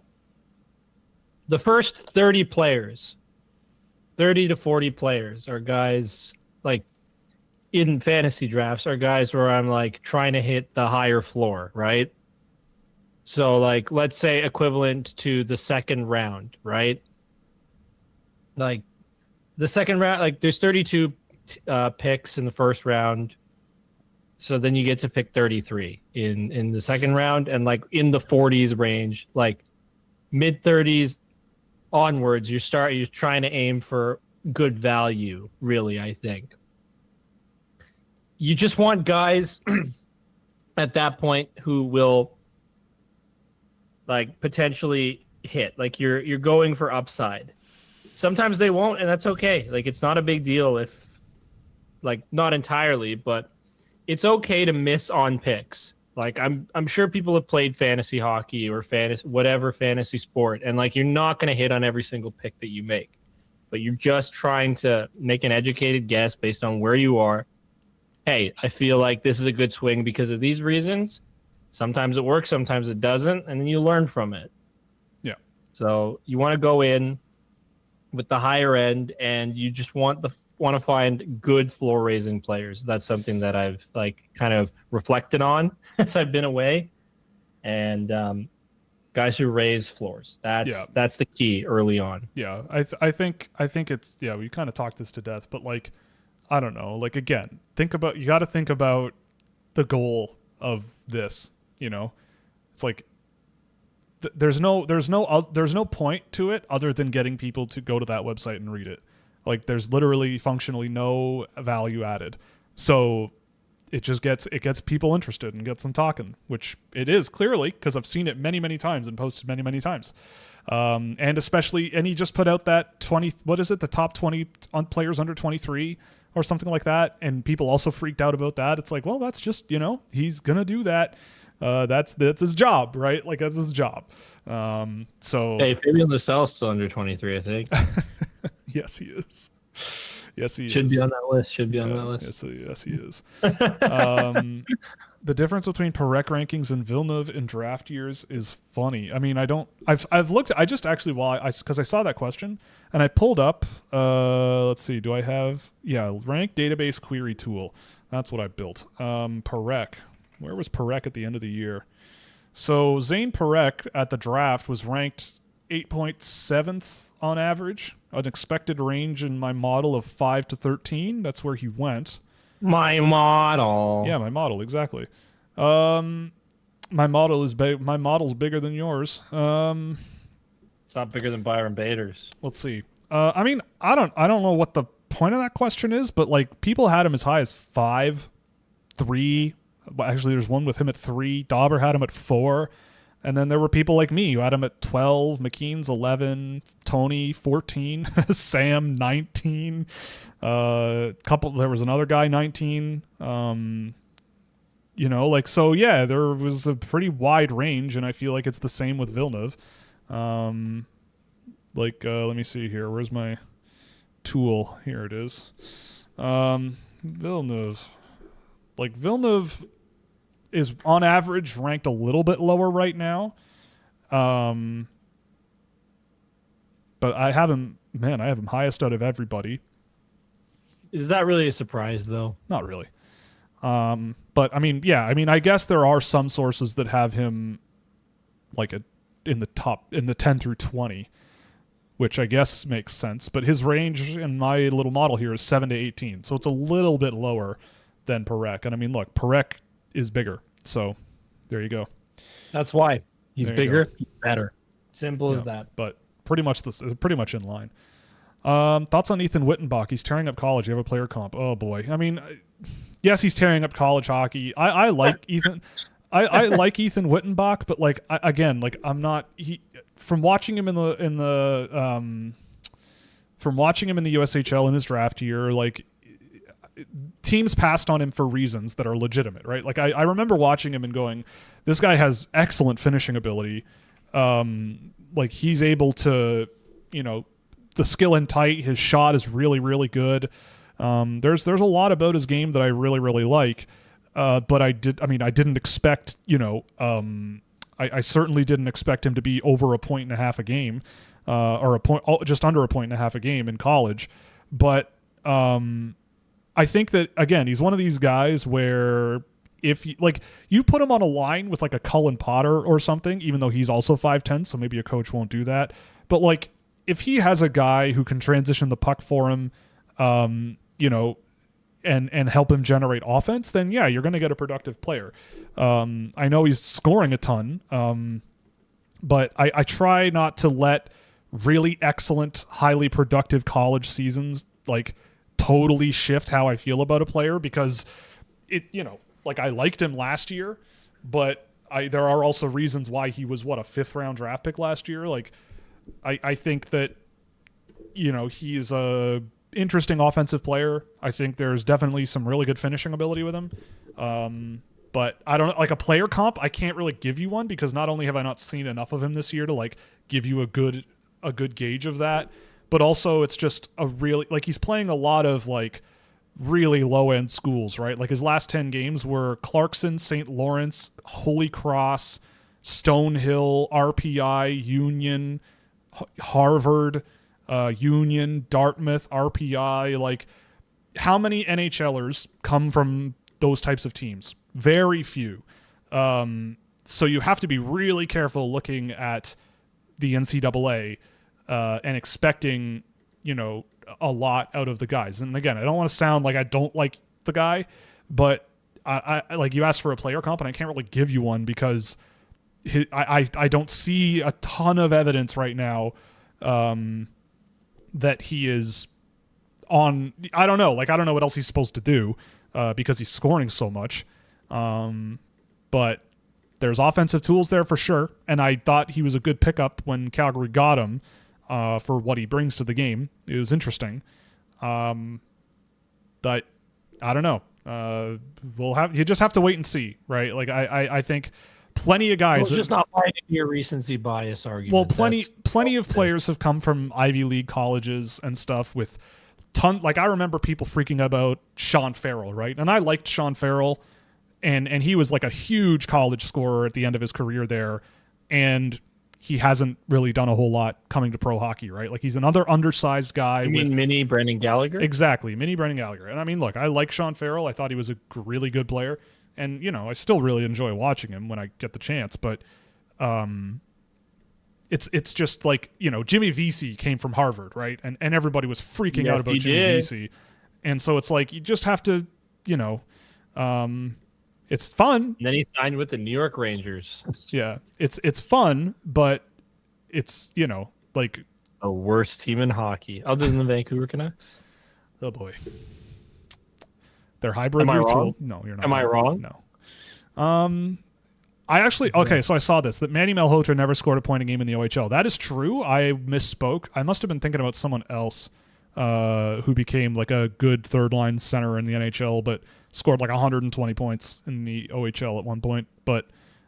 the first 30 players, 30 to 40 players are guys, like, in fantasy drafts are guys where I'm like trying to hit the higher floor, right? So like, let's say equivalent to the second round, right? Like the second round, like there's 32 picks in the first round. So then you get to pick 33 in the second round, and like in the 40s range, like mid 30s onwards, you're trying to aim for good value, really, I think. You just want guys at that point who will like potentially hit. Like you're going for upside. Sometimes they won't, and that's okay. Like it's not a big deal if like not entirely, but it's okay to miss on picks. Like I'm sure people have played fantasy hockey or whatever fantasy sport, and like you're not going to hit on every single pick that you make, but you're just trying to make an educated guess based on where you are. Hey, I feel like this is a good swing because of these reasons. Sometimes it works, sometimes it doesn't, and then you learn from it. Yeah. So you want to go in with the higher end, and you just want to find good floor raising players. That's something that I've like kind of reflected on as I've been away, and guys who raise floors. That's the key early on. Yeah, I think it's we kind of talked this to death, but like I don't know, like again, you got to think about the goal of this. You know, it's like there's no point to it other than getting people to go to that website and read it. Like there's literally functionally no value added. So it just gets people interested and gets them talking, which it is clearly because I've seen it many times and posted many times. And especially, and he just put out that the top 20 on players under 23 or something like that. And people also freaked out about that. It's like, well, that's just, he's going to do that. That's his job, right? Like that's his job. So hey, Fabian Lascelles still under 23, I think. Yes, he is. Yes, he should is. be on that list. Should be on that list. Yes, he is. The difference between Perec rankings and Villeneuve in draft years is funny. I mean, I've looked. I just actually because I saw that question and I pulled up. Let's see. Do I have rank database query tool? That's what I built. Perec. Where was Perec at the end of the year? So Zane Perec at the draft was ranked 8.7th on average. An expected range in my model of 5 to 13. That's where he went. My model. Yeah, my model, exactly. My model's bigger than yours. It's not bigger than Byron Bader's. Let's see. I mean, I don't know what the point of that question is, but like people had him as high as 5, 3. Well, actually, there's one with him at 3. Dauber had him at 4. And then there were people like me who had him at 12, McKean's 11, Tony 14, Sam 19. There was another guy 19. So yeah, there was a pretty wide range, and I feel like it's the same with Villeneuve. Let me see here. Where's my tool? Here it is. Villeneuve. Like Villeneuve is on average ranked a little bit lower right now. But I have him highest out of everybody. Is that really a surprise though? Not really. But I mean, I guess there are some sources that have him like in the 10 through 20, which I guess makes sense. But his range in my little model here is 7 to 18. So it's a little bit lower than Perec. And I mean, look, Perec is bigger. So there you go. That's why. He's bigger, he's better. Simple as that. But pretty much in line. Thoughts on Ethan Wittenbach? He's tearing up college. You have a player comp. Oh boy. I mean, yes, he's tearing up college hockey. I like Ethan. I like Ethan Wittenbach, but like I'm not. From watching him in the USHL in his draft year, like teams passed on him for reasons that are legitimate, right? Like I remember watching him and going, this guy has excellent finishing ability. Like he's able to, the skill in tight, his shot is really, really good. There's a lot about his game that I really, really like. But I didn't expect, I certainly didn't expect him to be over 1.5 points a game, or just under 1.5 points a game in college. But I think that, again, he's one of these guys where if you put him on a line with like a Cullen Potter or something, even though he's also 5'10", so maybe a coach won't do that. But like if he has a guy who can transition the puck for him, you know, and help him generate offense, then yeah, you're going to get a productive player. I know he's scoring a ton, but I try not to let really excellent, highly productive college seasons like totally shift how I feel about a player, because it, you know, like I liked him last year, but there are also reasons why he was a 5th round draft pick last year. Like I think that, you know, he's a interesting offensive player. I think there's definitely some really good finishing ability with him. But I don't like a player comp. I can't really give you one because not only have I not seen enough of him this year to like give you a good gauge of that, but also it's just a really, like, he's playing a lot of like really low end schools, right? Like his last 10 games were Clarkson, St. Lawrence, Holy Cross, Stonehill, RPI, Union, Harvard, Union, Dartmouth, RPI. Like, how many NHLers come from those types of teams? Very few. So you have to be really careful looking at the NCAA and expecting, you know, a lot out of the guys. And again, I don't want to sound like I don't like the guy, but I like, you asked for a player comp and I can't really give you one because I don't see a ton of evidence right now that he is on. I don't know. Like, I don't know what else he's supposed to do because he's scoring so much. But there's offensive tools there for sure. And I thought he was a good pickup when Calgary got him for what he brings to the game. It was interesting. But I don't know. You just have to wait and see, right? Like I think plenty of guys. Well, just not buying into your recency bias argument. Well, plenty of players have come from Ivy League colleges and stuff with like I remember people freaking out about Sean Farrell, right? And I liked Sean Farrell, and he was like a huge college scorer at the end of his career there, and he hasn't really done a whole lot coming to pro hockey, right? Like, he's another undersized guy. You mean mini Brendan Gallagher? Exactly, mini Brendan Gallagher. And I mean, look, I like Sean Farrell. I thought he was a really good player. And, you know, I still really enjoy watching him when I get the chance. But it's just like, you know, Jimmy Vesey came from Harvard, right? And everybody was freaking out about Jimmy Vesey. And so it's like, you just have to, you know, it's fun. And then he signed with the New York Rangers. Yeah, it's fun, but it's, you know, like the worst team in hockey other than the Vancouver Canucks. Oh boy, they're hybrid. Am I wrong? No, you're not. Am I wrong? No. I actually so I saw this that Manny Malhotra never scored a point a game in the OHL. That is true. I misspoke. I must have been thinking about someone else who became like a good third line center in the NHL, but scored like 120 points in the OHL at one point. But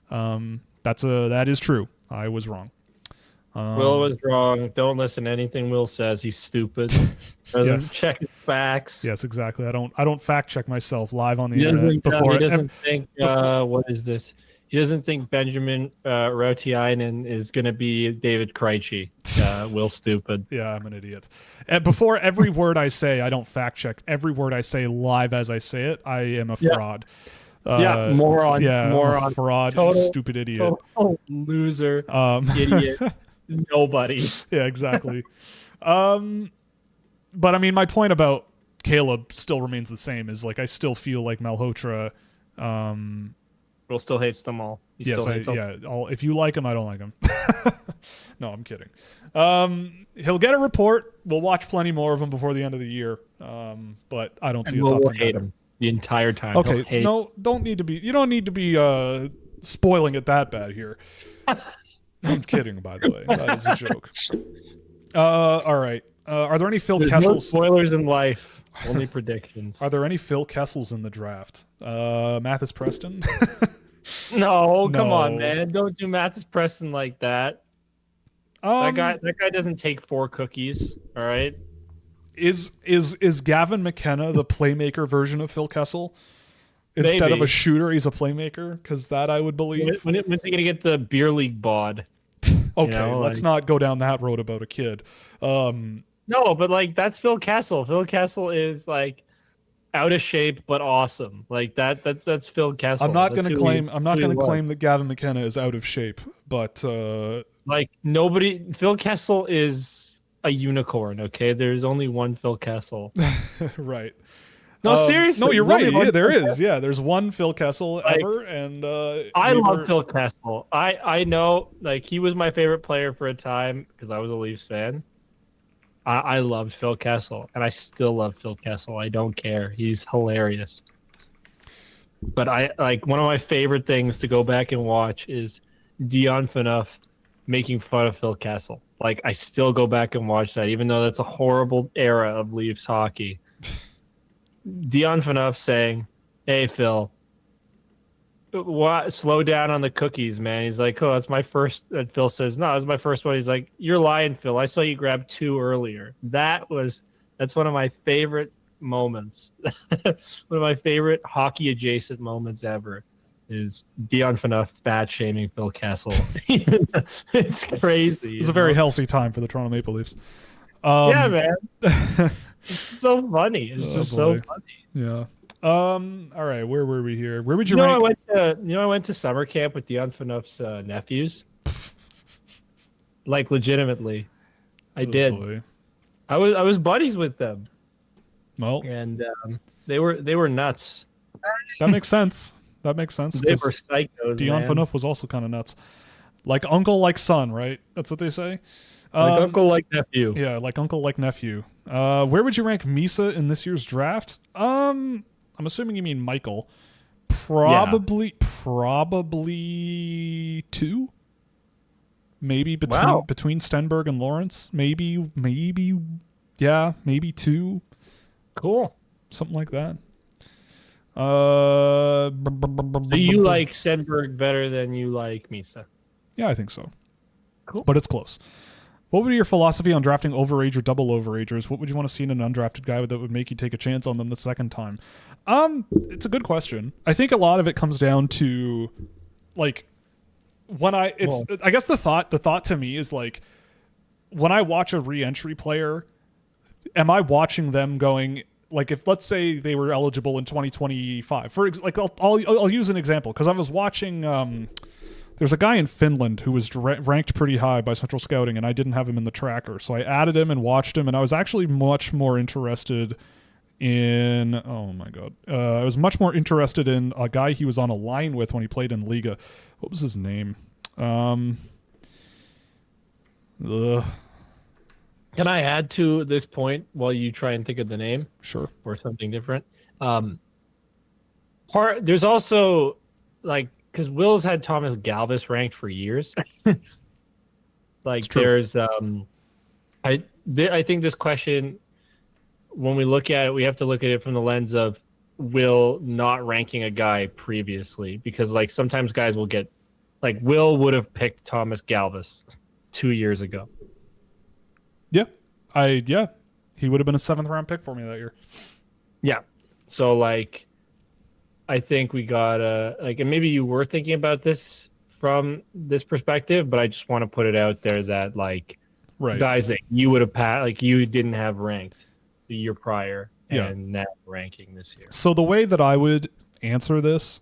that is true. I was wrong. Will was wrong. Don't listen to anything Will says. He's stupid. Doesn't check his facts. Yes, exactly. I don't fact check myself live on the internet before. He doesn't think. What is this? He doesn't think Benjamin Rautiainen is going to be David Krejci. Will stupid. Yeah, I'm an idiot. And before every word I say, I don't fact check. Every word I say live as I say it, I am a fraud. Moron. Yeah, moron. Fraud. Total, stupid idiot. Total loser. Idiot. Nobody. Yeah, exactly. But I mean, my point about Caleb still remains the same. Is like I still feel like Malhotra. Will still hates them all. If you like him, I don't like him. No, I'm kidding. He'll get a report. We'll watch plenty more of him before the end of the year. But I don't see we'll a top hate him the entire time. Okay, no, you don't need to be spoiling it that bad here. I'm kidding, by the way. That is a joke. All right. Are there any Phil There's Kessels? No spoilers in life. Only predictions. Are there any Phil Kessels in the draft? Mathis Preston? No, come on, man. Don't do Mathis Preston like that. That guy doesn't take 4 cookies. All right. Is Gavin McKenna the playmaker version of Phil Kessel? Instead of a shooter, he's a playmaker? Because that I would believe. When are they going to get the beer league bod? Okay, let's not go down that road about a kid. No, but like that's Phil Kessel. Phil Kessel is like out of shape but awesome. Like that's Phil Kessel. I'm not That's going to who claim. I'm not who he going to was. claim that Gavin McKenna is out of shape, but Like nobody. Phil Kessel is a unicorn. Okay, there's only one Phil Kessel. right. No, seriously. No, you're there's only right. one Yeah, there Phil is. Yeah, there's one Phil Kessel Like, ever, and I we love were- Phil Kessel. I know, like, he was my favorite player for a time because I was a Leafs fan. I loved Phil Kessel, and I still love Phil Kessel. I don't care. He's hilarious. But I like one of my favorite things to go back and watch is Dion Phaneuf making fun of Phil Kessel. Like, I still go back and watch that, even though that's a horrible era of Leafs hockey. Dion Phaneuf saying, "Hey Phil, what? Slow down on the cookies, man." He's like, "Oh, that's my first." And Phil says, "No, that's my first one." He's like, "You're lying, Phil. I saw you grab 2 earlier." That's one of my favorite moments. One of my favorite hockey adjacent moments ever is Dion Phaneuf fat shaming Phil Kessel. It's crazy. it was a very healthy time for the Toronto Maple Leafs. Yeah, man. It's so funny. It's just so boy. funny. Yeah. All right. Where were we here? Where would you rank? I went to summer camp with Dion Phaneuf's nephews. Like, legitimately, I Oh, did. boy. I was buddies with them, Well, and they were nuts. that makes sense. That makes sense. They 'cause were psychos. Dion man. Phaneuf was also kind of nuts. Like uncle, like son, right? That's what they say. Like uncle, like nephew. Yeah, like uncle, like nephew. Where would you rank Misa in this year's draft? I'm assuming you mean Michael. Probably 2. Maybe between Stenberg and Lawrence. Maybe 2. Cool. Something like that. So you like Stenberg better than you like Misa? Yeah, I think so. Cool. But it's close. What would be your philosophy on drafting overage or double overagers? What would you want to see in an undrafted guy that would make you take a chance on them the second time? It's a good question. I think a lot of it comes down to, like, I guess the thought to me is, like, when I watch a re-entry player, am I watching them going, like, if let's say they were eligible in 2025, I'll use an example because I was watching. There's a guy in Finland who was ranked pretty high by Central Scouting, and I didn't have him in the tracker, so I added him and watched him, and I was actually much more interested in. Oh my god, I was much more interested in a guy he was on a line with when he played in Liga. What was his name? Can I add to this point while you try and think of the name? Sure. Or something different. There's also, like, because Will's had Thomas Galvis ranked for years. Like, there's I think this question, when we look at it, we have to look at it from the lens of Will not ranking a guy previously, because, like, sometimes guys will get, like, Will would have picked Thomas Galvis 2 years ago. Yeah, he would have been a 7th round pick for me that year. Yeah. So, like, I think we got and maybe you were thinking about this from this perspective, but I just want to put it out there that, like, guys that you would have like, you didn't have ranked the year prior and now ranking this year. So the way that I would answer this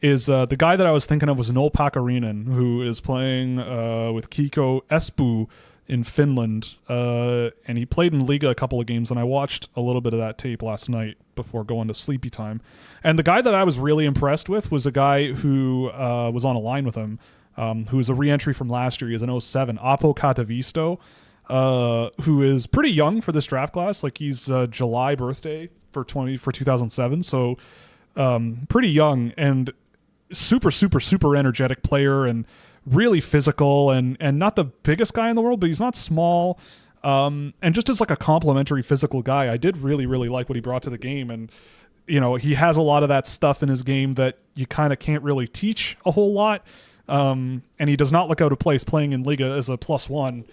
is the guy that I was thinking of was Noel Pakarinen, who is playing with Kiko Espoo in Finland, and he played in Liga a couple of games, and I watched a little bit of that tape last night before going to sleepy time. And the guy that I was really impressed with was a guy who was on a line with him, who is a re-entry from last year. He is an 07, Apo Katavisto, who is pretty young for this draft class. Like, he's July birthday for 2007, so pretty young and super, super, super energetic player, and really physical, and not the biggest guy in the world, but he's not small. And just as, like, a complimentary physical guy, I did really, really like what he brought to the game. And, you know, he has a lot of that stuff in his game that you kind of can't really teach a whole lot. And he does not look out of place playing in Liga as a +1.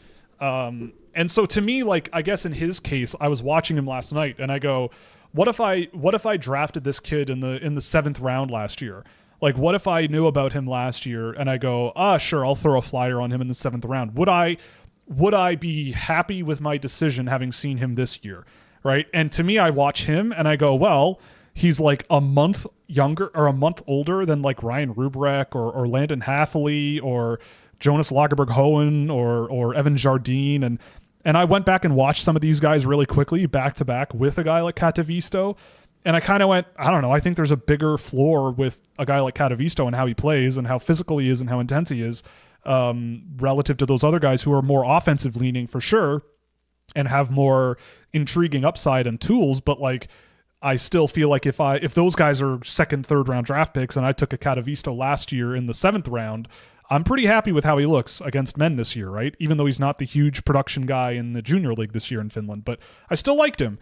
And so to me, like, I guess in his case, I was watching him last night and I go, what if I drafted this kid in the 7th round last year? Like, what if I knew about him last year and I go, sure, I'll throw a flyer on him in the 7th round. Would I be happy with my decision having seen him this year? right? And to me, I watch him and I go, well, he's like a month younger or a month older than like Ryan Rubrek or Landon Hathaway or Jonas Lagerberg-Hohen or Evan Jardine. And I went back and watched some of these guys really quickly back to back with a guy like Katavisto. And I kind of went, I don't know, I think there's a bigger floor with a guy like Katavisto and how he plays and how physical he is and how intense he is relative to those other guys who are more offensive leaning for sure and have more intriguing upside and tools. But like, I still feel like if those guys are second, third round draft picks and I took a Katavisto last year in the 7th round, I'm pretty happy with how he looks against men this year, right? Even though he's not the huge production guy in the junior league this year in Finland, but I still liked him.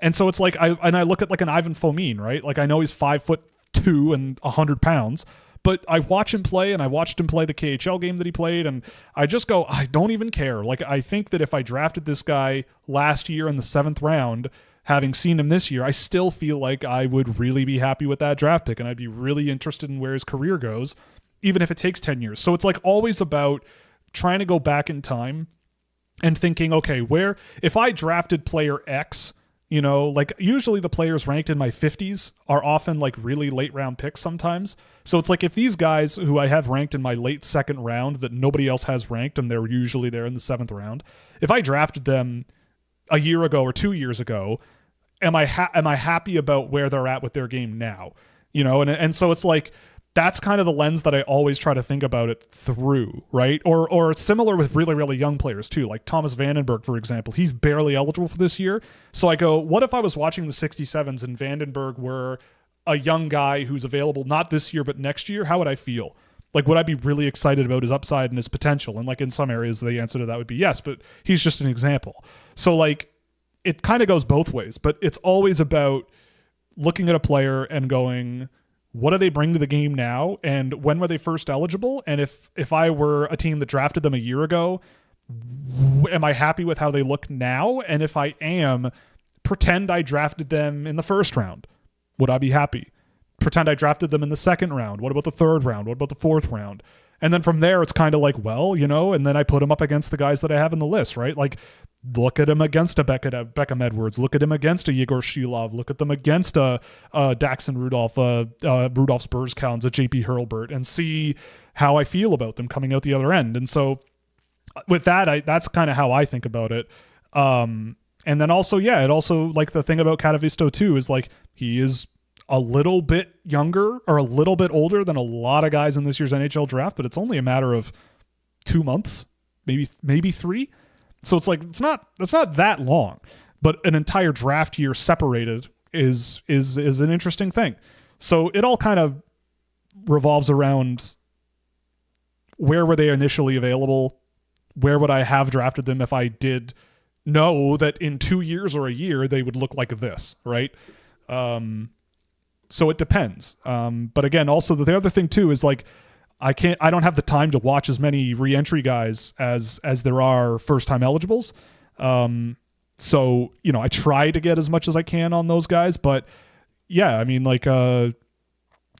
And so it's like, I look at like an Ivan Fomin, right? Like I know he's 5'2" and 100 pounds, but I watch him play and I watched him play the KHL game that he played. And I just go, I don't even care. Like, I think that if I drafted this guy last year in the 7th round, having seen him this year, I still feel like I would really be happy with that draft pick. And I'd be really interested in where his career goes, even if it takes 10 years. So it's like always about trying to go back in time and thinking, okay, if I drafted player X, like usually the players ranked in my 50s are often like really late round picks sometimes. So it's like if these guys who I have ranked in my late 2nd round that nobody else has ranked and they're usually there in the 7th round, if I drafted them a year ago or 2 years ago, am I happy about where they're at with their game now? And so it's like, that's kind of the lens that I always try to think about it through, right? Or similar with really, really young players too, like Thomas Vandenberg, for example. He's barely eligible for this year. So I go, what if I was watching the 67s and Vandenberg were a young guy who's available not this year, but next year? How would I feel? Like, would I be really excited about his upside and his potential? And like in some areas, the answer to that would be yes, but he's just an example. So like, it kind of goes both ways, but it's always about looking at a player and going, what do they bring to the game now? And when were they first eligible? And if I were a team that drafted them a year ago, am I happy with how they look now? And if I am, pretend I drafted them in the 1st round. Would I be happy? Pretend I drafted them in the 2nd round. What about the 3rd round? What about the 4th round? And then from there, it's kind of like, well, and then I put them up against the guys that I have in the list, right? Like, look at him against a Beckham Edwards. Look at him against a Yegor Shilov. Look at them against a Daxon Rudolph, Rudolph Spurzkowns, a JP Hurlburt, and see how I feel about them coming out the other end. And so with that, that's kind of how I think about it. And then also, it also, like, the thing about Katavisto too is like he is a little bit younger or a little bit older than a lot of guys in this year's NHL draft, but it's only a matter of 2 months, maybe 3. So it's like, it's not that long, but an entire draft year separated is an interesting thing. So it all kind of revolves around where were they initially available? Where would I have drafted them if I did know that in 2 years or a year they would look like this, right? So it depends. But again, also the other thing too is like, I don't have the time to watch as many re-entry guys as there are first-time eligibles. So, I try to get as much as I can on those guys, but yeah, I mean, like,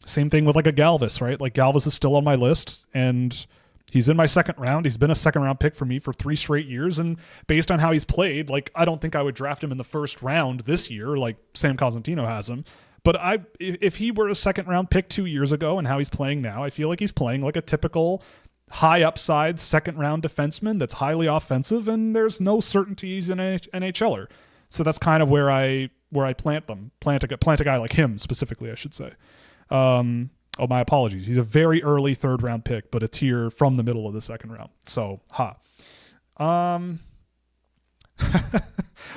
same thing with like a Galvis, right? Like Galvis is still on my list and he's in my 2nd round. He's been a 2nd round pick for me for 3 straight years. And based on how he's played, like, I don't think I would draft him in the 1st round this year, like Sam Cosentino has him. But if he were a 2nd round pick 2 years ago and how he's playing now, I feel like he's playing like a typical high upside 2nd round defenseman that's highly offensive, and there's no certainty he's an NHLer. So that's kind of where I plant a guy like him specifically, I should say. My apologies. He's a very early 3rd round pick, but a tier from the middle of the 2nd round. So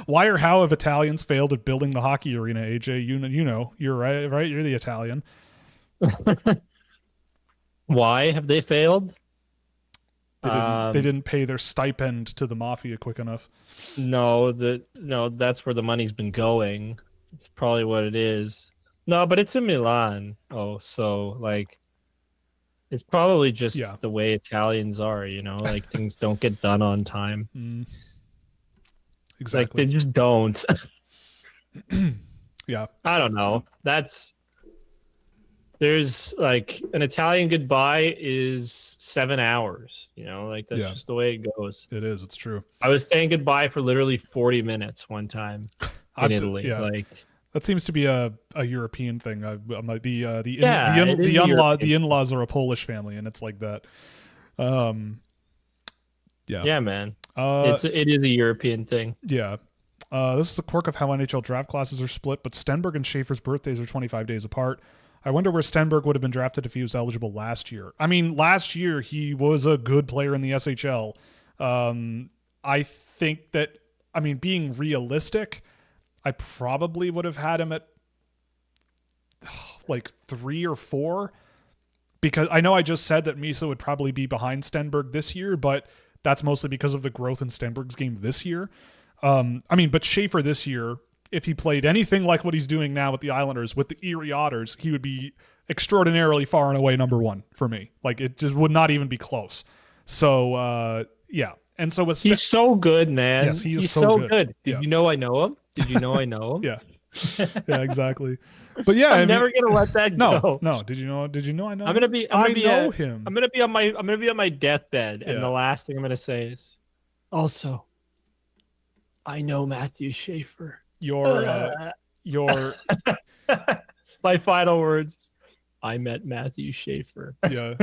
Why or how have Italians failed at building the hockey arena, AJ? You're right? You're the Italian. Why have they failed? They didn't pay their stipend to the mafia quick enough. No, that's where the money's been going. It's probably what it is. No, but it's in Milan. Oh, so like it's probably just the way Italians are, like things don't get done on time. Exactly. Like they just don't. Yeah. I don't know. There's like an Italian goodbye is 7 hours. Like that's just the way it goes. It is. It's true. I was saying goodbye for literally 40 minutes one time in Italy. Like that seems to be a European thing. The in-laws are a Polish family, and it's like that. Yeah, man. It is a European thing. Yeah. This is a quirk of how NHL draft classes are split, but Stenberg and Schaefer's birthdays are 25 days apart. I wonder where Stenberg would have been drafted if he was eligible last year. I mean, last year he was a good player in the SHL. I think that, being realistic, I probably would have had him at like 3 or 4, because I know I just said that Misa would probably be behind Stenberg this year, but that's mostly because of the growth in Stenberg's game this year. But Schaefer this year, if he played anything like what he's doing now with the Islanders, with the Erie Otters, he would be extraordinarily far and away number 1 for me. Like, it just would not even be close. So, yeah. And so with he's so good, man. Yes, he's so good. Did you know I know him? Did you know I know him? Yeah. Yeah, exactly. But yeah, I'm never gonna let that go. No. Did you know I know? I'm gonna be him. I'm gonna be on my deathbed, and the last thing I'm gonna say is, also, I know Matthew Schaefer. Your my final words. I met Matthew Schaefer. Yeah.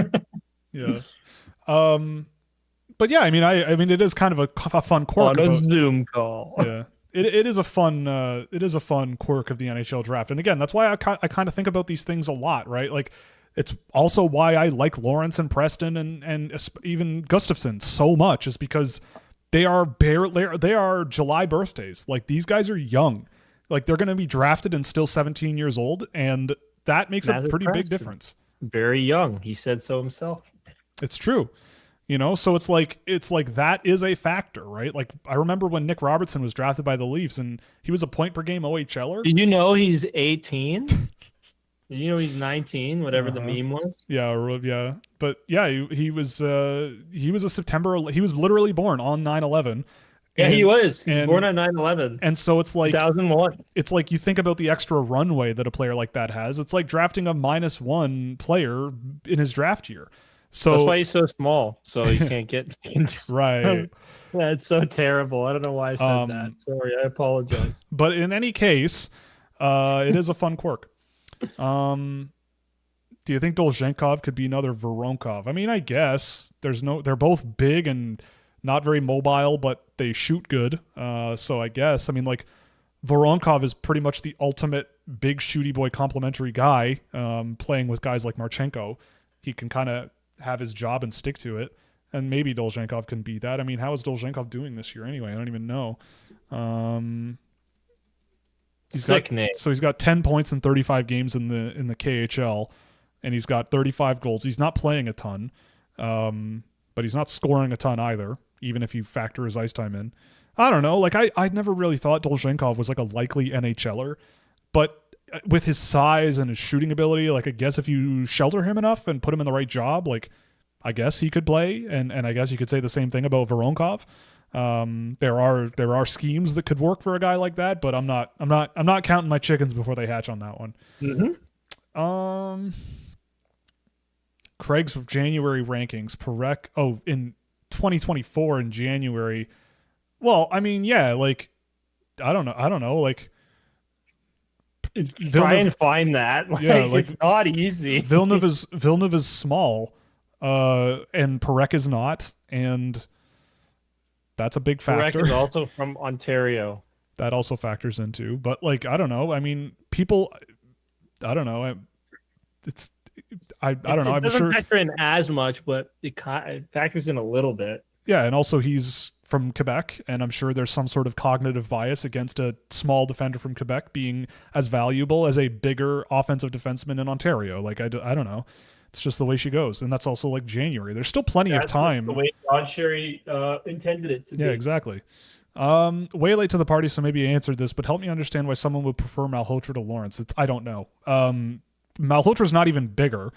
Yeah. But yeah, it is kind of a fun quirk on a Zoom call. Yeah. It is a fun quirk of the NHL draft. And again, that's why I kind of think about these things a lot, right? Like, it's also why I like Lawrence and Preston and even Gustafson so much, is because they are July birthdays. Like, these guys are young. Like, they're going to be drafted and still 17 years old, and that makes a pretty big difference. Very young. He said so himself. It's true. So it's like that is a factor, right? Like, I remember when Nick Robertson was drafted by the Leafs, and he was a point per game OHLer. Did you know he's 18? Did you know he's 19? Whatever the meme was. Yeah. But yeah, he was a September. He was literally born on 9/11. Yeah, he was. He was born on 9/11. And so it's like 2001. It's like, you think about the extra runway that a player like that has. It's like drafting a -1 player in his draft year. So that's why he's so small, so he can't get right. Yeah, it's so terrible. I don't know why I said that. Sorry, I apologize. But in any case, it is a fun quirk. Do you think Dolzhenkov could be another Voronkov? I guess they're both big and not very mobile, but they shoot good. So I guess, Voronkov is pretty much the ultimate big shooty boy complementary guy, playing with guys like Marchenko. He can kind of have his job and stick to it. And maybe Dolzhenkov can beat that. How is Dolzhenkov doing this year anyway? I don't even know. He's got 10 points in 35 games in the KHL, and he's got 35 goals. He's not playing a ton, but he's not scoring a ton either, even if you factor his ice time in. I don't know. Like, I never really thought Dolzhenkov was like a likely NHLer, but with his size and his shooting ability, like, I guess if you shelter him enough and put him in the right job, like, I guess he could play. And I guess you could say the same thing about Voronkov. There are schemes that could work for a guy like that, but I'm not counting my chickens before they hatch on that one. Mm-hmm. Craig's January rankings, Perek. Oh, in 2024 in January. Well, yeah, like, I don't know, like, try and find that. It's not easy. Villeneuve is small, and Perek is not, and that's a big factor. Perek is also from Ontario. That also factors into, but like, I don't know. People, I don't know. I don't know. It doesn't factor in as much, but it factors in a little bit. Yeah, and also he's from Quebec, and I'm sure there's some sort of cognitive bias against a small defender from Quebec being as valuable as a bigger offensive defenseman in Ontario. Like, I don't know. It's just the way she goes. And that's also like January. There's still plenty of time. The way John Sherry intended it to be. Yeah, exactly. Way late to the party, so maybe you answered this, but help me understand why someone would prefer Malhotra to Lawrence. I don't know. Malhotra's not even bigger.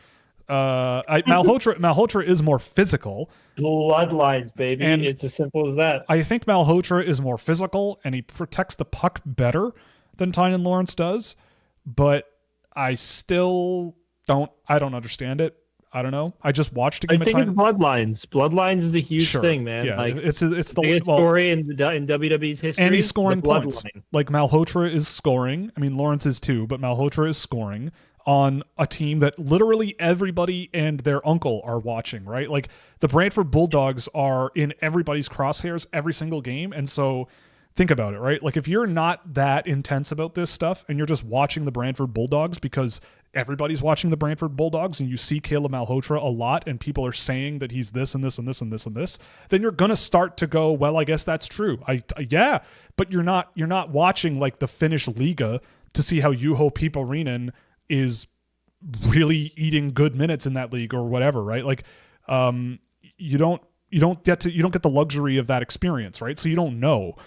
Malhotra is more physical. Bloodlines, baby. And it's as simple as that. I think Malhotra is more physical, and he protects the puck better than Tynan Lawrence does. But I still I don't understand it. I don't know. I just watched a game. I think it's Bloodlines. Bloodlines is a huge thing, man. Yeah, like it's the biggest story in WWE's history. And he's scoring points. Like Malhotra is scoring. I mean, Lawrence is too, but Malhotra is scoring on a team that literally everybody and their uncle are watching, right? Like the Brantford Bulldogs are in everybody's crosshairs every single game. And so think about it, right? Like if you're not that intense about this stuff and you're just watching the Brantford Bulldogs because everybody's watching the Brantford Bulldogs and you see Caleb Malhotra a lot and people are saying that he's this and this and this and this and this, then you're going to start to go, well, I guess that's true. Yeah, but you're not watching like the Finnish Liga to see how Juho Piiparinen is really eating good minutes in that league or whatever, right? Like you don't get the luxury of that experience, right? So you don't know.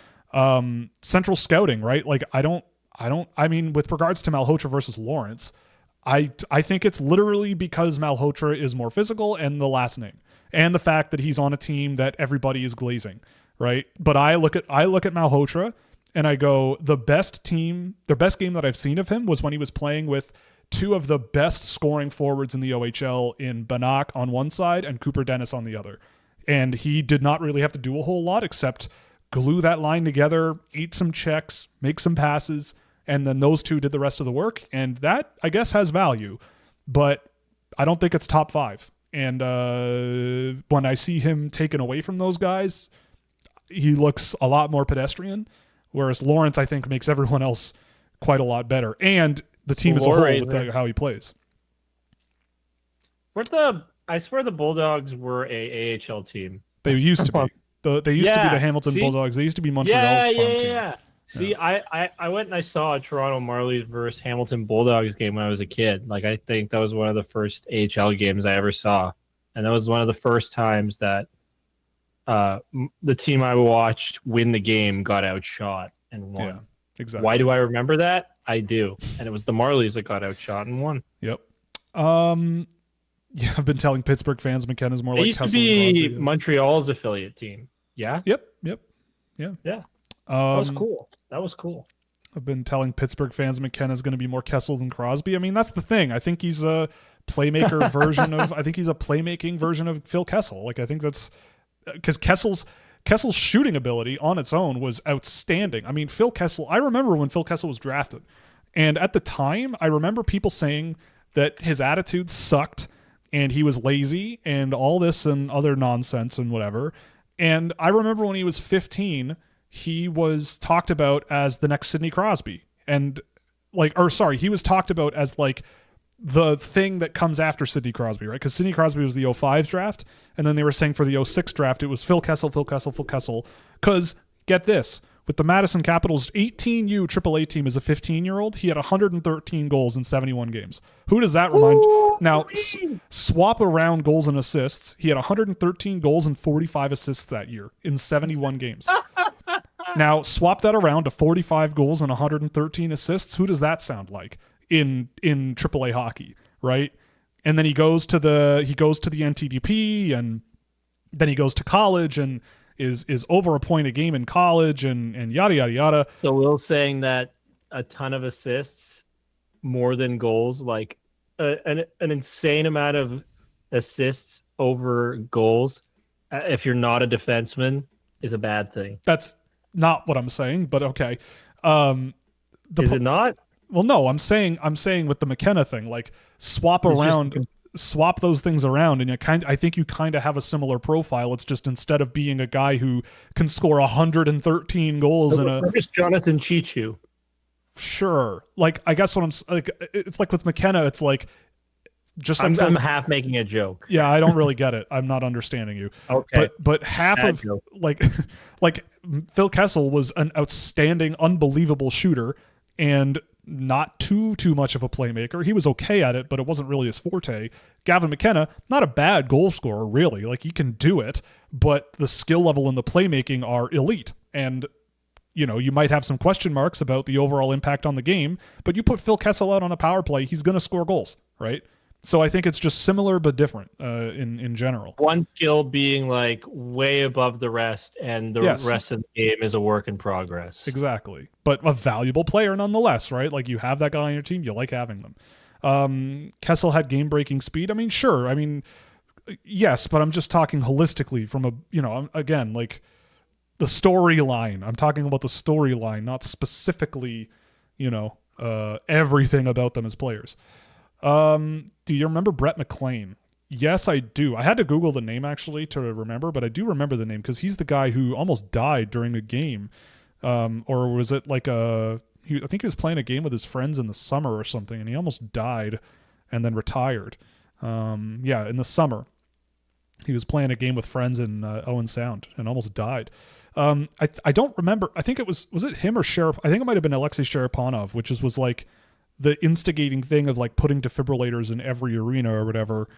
Central scouting, right? Like I mean, with regards to Malhotra versus Lawrence, I think it's literally because Malhotra is more physical and the last name and the fact that he's on a team that everybody is glazing, right? But I look at Malhotra and I go, the best game that I've seen of him was when he was playing with two of the best scoring forwards in the OHL in Banach on one side and Cooper Dennis on the other. And he did not really have to do a whole lot except glue that line together, eat some checks, make some passes, and then those two did the rest of the work. And that, I guess, has value, but I don't think it's top 5. And when I see him taken away from those guys, he looks a lot more pedestrian, whereas Lawrence, I think, makes everyone else quite a lot better. And the team as a whole with how he plays. I swear the Bulldogs were a AHL team. They used to be. They used to be the Hamilton Bulldogs. They used to be Montreal's farm team. See, I went and I saw a Toronto Marlies versus Hamilton Bulldogs game when I was a kid. Like, I think that was one of the first AHL games I ever saw. And that was one of the first times that the team I watched win the game got outshot and won. Yeah, exactly. Why do I remember that? I do. And it was the Marlies that got outshot and won. Yep. Yeah, I've been telling Pittsburgh fans McKenna's more like used to be Montreal's affiliate team. Yeah? Yep. Yeah. That was cool. I've been telling Pittsburgh fans McKenna's going to be more Kessel than Crosby. I mean, that's the thing. I think he's a playmaker version of. I think he's a playmaking version of Phil Kessel. Like I think that's because Kessel's shooting ability on its own was outstanding. I mean, Phil Kessel. I remember when Phil Kessel was drafted, and at the time, I remember people saying that his attitude sucked and he was lazy and all this and other nonsense and whatever. And I remember when he was 15. He was talked about as the next Sidney Crosby he was talked about as like the thing that comes after Sidney Crosby, right? Because Sidney Crosby was the 05 draft, and then they were saying for the 06 draft, it was Phil Kessel. Because get this, with the Madison Capitals 18U AAA team as a 15-year-old, he had 113 goals in 71 games. Who does that remind? Now, swap around goals and assists. He had 113 goals and 45 assists that year in 71 games. Now, swap that around to 45 goals and 113 assists. Who does that sound like in AAA hockey, right? And then he goes to the NTDP, and then he goes to college and is over a point a game in college and yada yada yada. So Will's saying that a ton of assists, more than goals, like an insane amount of assists over goals, if you're not a defenseman, is a bad thing. That's not what I'm saying, but okay. Is it not? Well, no, I'm saying with the McKenna thing, like swap those things around, and I think you kind of have a similar profile. It's just instead of being a guy who can score 113 goals Jonathan Chichu. Sure, like I guess what I'm like, it's like with McKenna, it's like. Just like I'm half making a joke. Yeah, I don't really get it. I'm not understanding you. Okay. But half Bad of joke. like Phil Kessel was an outstanding, unbelievable shooter and not too much of a playmaker. He was okay at it, but it wasn't really his forte. Gavin McKenna, not a bad goal scorer, really. Like he can do it, but the skill level and the playmaking are elite. And you might have some question marks about the overall impact on the game, but you put Phil Kessel out on a power play, he's going to score goals, right? So I think it's just similar but different in general. One skill being like way above the rest, and the rest of the game is a work in progress. Exactly. But a valuable player nonetheless, right? Like you have that guy on your team, you like having them. Kessel had game-breaking speed. I mean, sure. I mean, yes, but I'm just talking holistically from again, like the storyline. I'm talking about the storyline, not specifically, everything about them as players. Do you remember Brett McLean? Yes, I do. I had to Google the name actually to remember, but I do remember the name because he's the guy who almost died during a game. Or was it like I think he was playing a game with his friends in the summer or something, and he almost died and then retired. In the summer. He was playing a game with friends in Owen Sound and almost died. I don't remember. I think was it him or Sharap? I think it might have been Alexei Sharaponov, which was like the instigating thing of like putting defibrillators in every arena or whatever.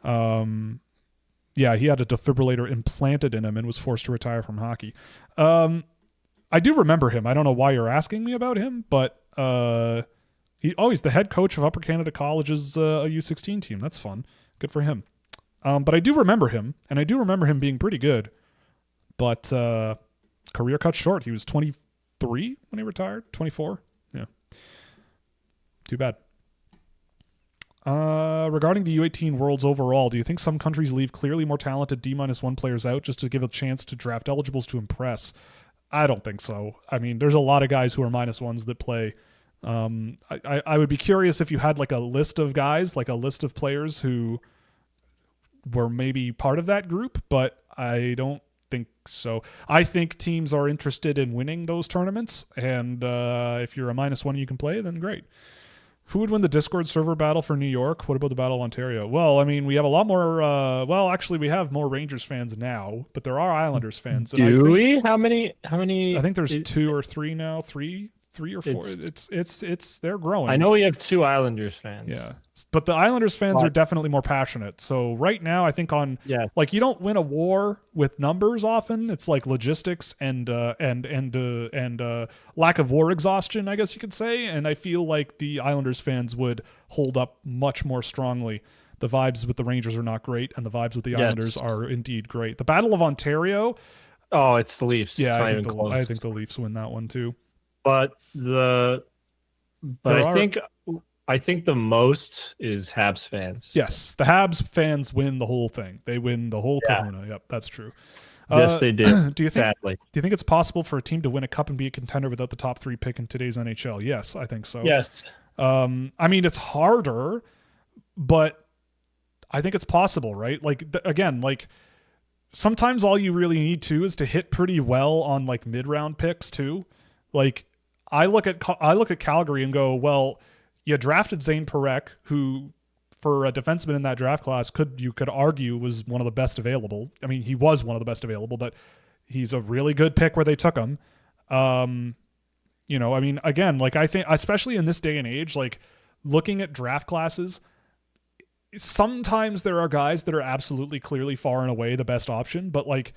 He had a defibrillator implanted in him and was forced to retire from hockey. I do remember him. I don't know why you're asking me about him, but he's the head coach of Upper Canada College's U16 team. That's fun. Good for him. But I do remember him, and I do remember him being pretty good. But career cut short. He was 23 when he retired. 24. Yeah. Too bad. Regarding the U18 Worlds overall, do you think some countries leave clearly more talented D-1 players out just to give a chance to draft eligibles to impress? I don't think so. I mean, there's a lot of guys who are -1s that play. I would be curious if you had like a list of guys, like a list of players who were maybe part of that group, but I don't think so. I think teams are interested in winning those tournaments, and if you're a -1 you can play, then great. Who would win the Discord server battle for New York? What about the Battle of Ontario? Well, I mean, we have a lot more... actually, we have more Rangers fans now, but there are Islanders fans. Do we? How many? I think there's 2 or 3 now. Three or 4. It's they're growing. I know we have 2 Islanders fans. Yeah, but the Islanders fans are definitely more passionate. So right now, I think like you don't win a war with numbers often. It's like logistics and lack of war exhaustion, I guess you could say. And I feel like the Islanders fans would hold up much more strongly. The vibes with the Rangers are not great, and the vibes with the Islanders are indeed great. The Battle of Ontario. Oh, it's the Leafs. Yeah, I think the Leafs win that one too. But I think the most is Habs fans. Yes, the Habs fans win the whole thing. They win the whole kahuna. Yep, that's true. Yes, they did. Do you sadly. Do you think it's possible for a team to win a cup and be a contender without the top 3 pick in today's NHL? Yes, I think so. Yes. I mean, it's harder, but I think it's possible, right? Like again, like sometimes all you really need to is to hit pretty well on like mid-round picks too. Like I look at Calgary and go, well, you drafted Zane Parekh, who for a defenseman in that draft class you could argue was one of the best available. I mean, he was one of the best available, but he's a really good pick where they took him. I mean, again, like I think, especially in this day and age, like looking at draft classes, sometimes there are guys that are absolutely clearly far and away the best option, but like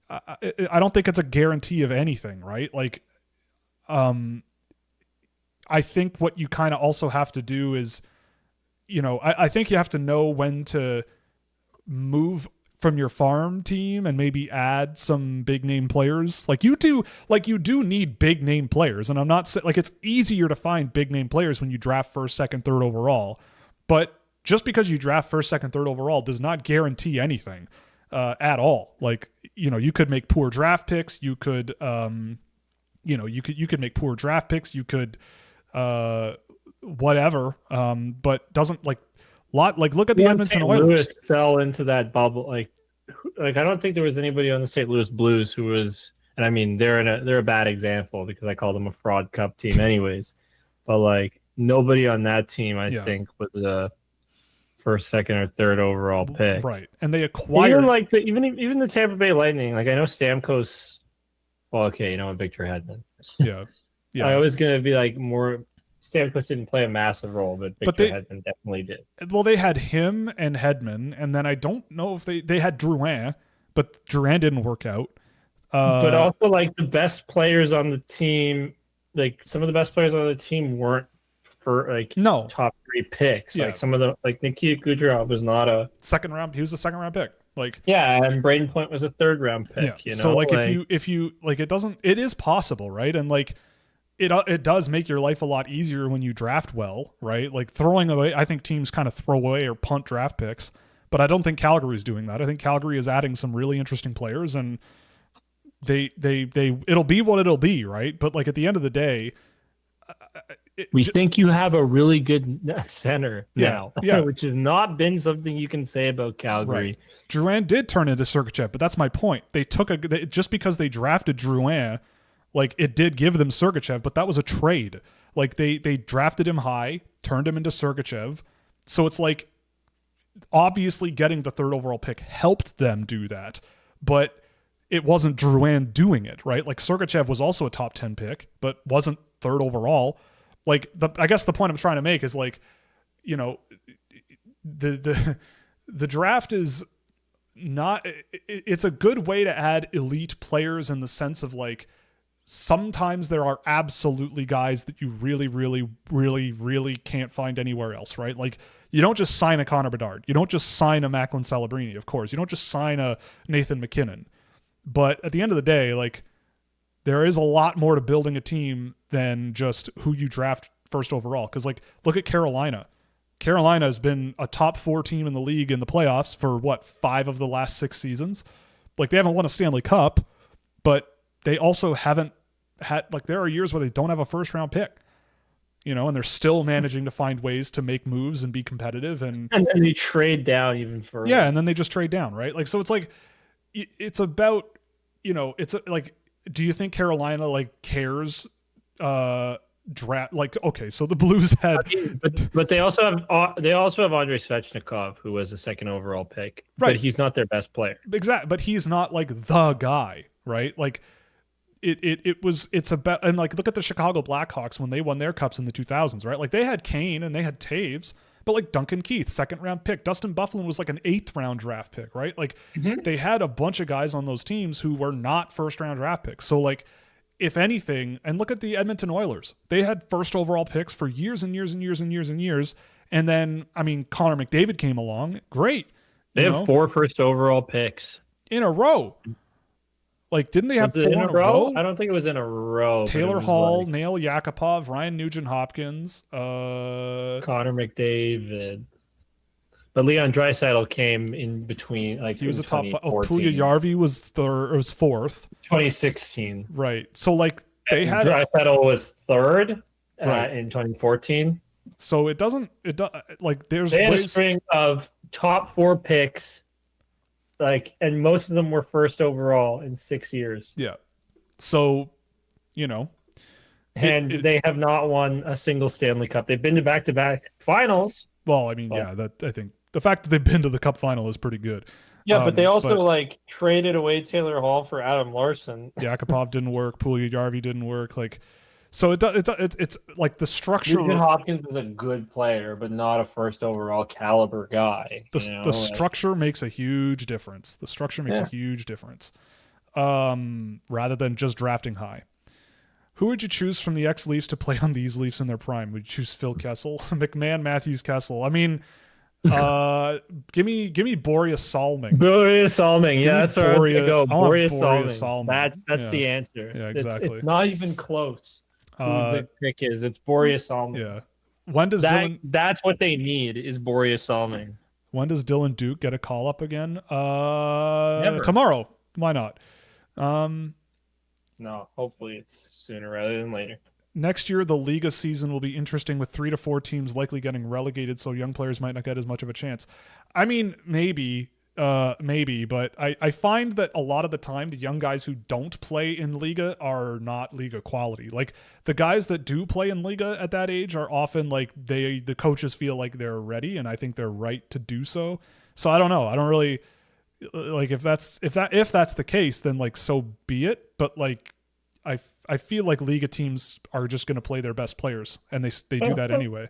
I don't think it's a guarantee of anything, right? Like, I think what you kind of also have to do is, I think you have to know when to move from your farm team and maybe add some big name players. You do need big name players. And I'm not saying it's easier to find big name players when you draft first, second, third overall, but just because you draft first, second, third overall does not guarantee anything, at all. You could make poor draft picks. You could, you could make poor draft picks. You could, whatever. But doesn't look at the Edmonton Oilers. Louis fell into that bubble. Like I don't think there was anybody on the St. Louis Blues who was, and I mean, they're a bad example because I call them a fraud cup team anyways, but nobody on that team, I think was a first, second, or third overall pick. Right. And they acquired even the Tampa Bay Lightning. I know Stamkos. Well, okay, Victor Hedman. Yeah. I was gonna be more. Stamkos didn't play a massive role, but Victor Hedman definitely did. Well, they had him and Hedman, and then I don't know if they had Drouin, but Drouin didn't work out. But also, the best players on the team, some of the best players on the team weren't for top 3 picks. Yeah. Some of the Nikita Kucherov was not a second round. He was a second round pick. And Braden Point was a third round pick. Yeah. So if you it is possible, right? And it does make your life a lot easier when you draft well, right? Like throwing away, I think teams kind of throw away or punt draft picks, but I don't think Calgary's doing that. I think Calgary is adding some really interesting players, and they it'll be what it'll be, right? But like at the end of the day, we think you have a really good center now, yeah. which has not been something you can say about Calgary. Right. Drouin did turn into Sergachev, but that's my point. They took just because they drafted Drouin, like it did give them Sergachev, but that was a trade. Like they drafted him high, turned him into Sergachev. So it's like obviously getting the 3rd overall pick helped them do that, but it wasn't Drouin doing it, right? Like Sergachev was also a top 10 pick, but wasn't 3rd overall. Like I guess the point I'm trying to make is like, you know, the draft is not, it's a good way to add elite players in the sense of like, sometimes there are absolutely guys that you really, really, really, really can't find anywhere else, right? Like you don't just sign a Connor Bedard. You don't just sign a Macklin Celebrini, of course. You don't just sign a Nathan McKinnon. But at the end of the day, like there is a lot more to building a team than just who you draft 1st overall. Because like look at Carolina. Carolina has been a top 4 team in the league in the playoffs for what, 5 of the last 6 seasons. Like they haven't won a Stanley Cup, but they also haven't had, like there are years where they don't have a 1st round pick, you know, and they're still managing to find ways to make moves and be competitive. And they trade down even further. Yeah. And then they just trade down. Right. Like, so it's like, it's about, you know, it's like, do you think Carolina like cares, draft? Like, okay, so the Blues had, but they also have Andrei Svechnikov, who was a 2nd overall pick, right? But he's not their best player. Exactly. But he's not like the guy, right? Like, it's about, and like look at the Chicago Blackhawks when they won their cups in the 2000s, right? Like they had Kane and they had Taves, but like Duncan Keith, 2nd round pick, Dustin Byfuglien was like an 8th round draft pick, right? Like they had a bunch of guys on those teams who were not 1st round draft picks. So like if anything, and look at the Edmonton Oilers, they had 1st overall picks for years and years and years and years and years, and then I mean Connor McDavid came along, great. They have 4 1st overall picks in a row. Like, didn't they have 4 in a row? I don't think it was in a row. Taylor Hall, like Nail Yakupov, Ryan Nugent-Hopkins, Connor McDavid. But Leon Draisaitl came in between. Like he was a top 5. Oh, Puljujarvi was 4th. 2016. Right. So like they had Draisaitl was 3rd right. In 2014. So it doesn't. Like there's they had a string of top 4 picks. Like, and most of them were 1st overall in 6 years. Yeah. So, you know. And they have not won a single Stanley Cup. They've been to back-to-back finals. Well, I mean, yeah, that I think the fact that they've been to the Cup final is pretty good. Yeah, but they also like traded away Taylor Hall for Adam Larson. Yakupov didn't work. Puljujarvi didn't work. Like, so it's like the structure. Nugent Hopkins is a good player, but not a 1st overall caliber guy. The structure makes a huge difference. The structure makes a huge difference. Rather than just drafting high. Who would you choose from the ex-Leafs to play on these Leafs in their prime? Would you choose Phil Kessel, McMahon, Matthews, Kessel? I mean, give me Boreas Salming. Boreas Salming, yeah, that's where I was gonna go. Boreas Salming. That's the answer. Yeah, exactly. It's not even close. Who the pick is? It's Boreas Salming. Yeah. When does Dylan? That's what they need is Boreas Salming. When does Dylan Duke get a call up again? Never. Tomorrow. Why not? No, hopefully it's sooner rather than later. Next year, the Liga season will be interesting with 3 to 4 teams likely getting relegated, so young players might not get as much of a chance. I mean, maybe, but I find that a lot of the time, the young guys who don't play in Liga are not Liga quality. Like, the guys that do play in Liga at that age are often like, the coaches feel like they're ready, and I think they're right to do so. So I don't know. I don't really... Like if that's the case, then like so be it. But like I feel like Liga teams are just going to play their best players, and they do that anyway.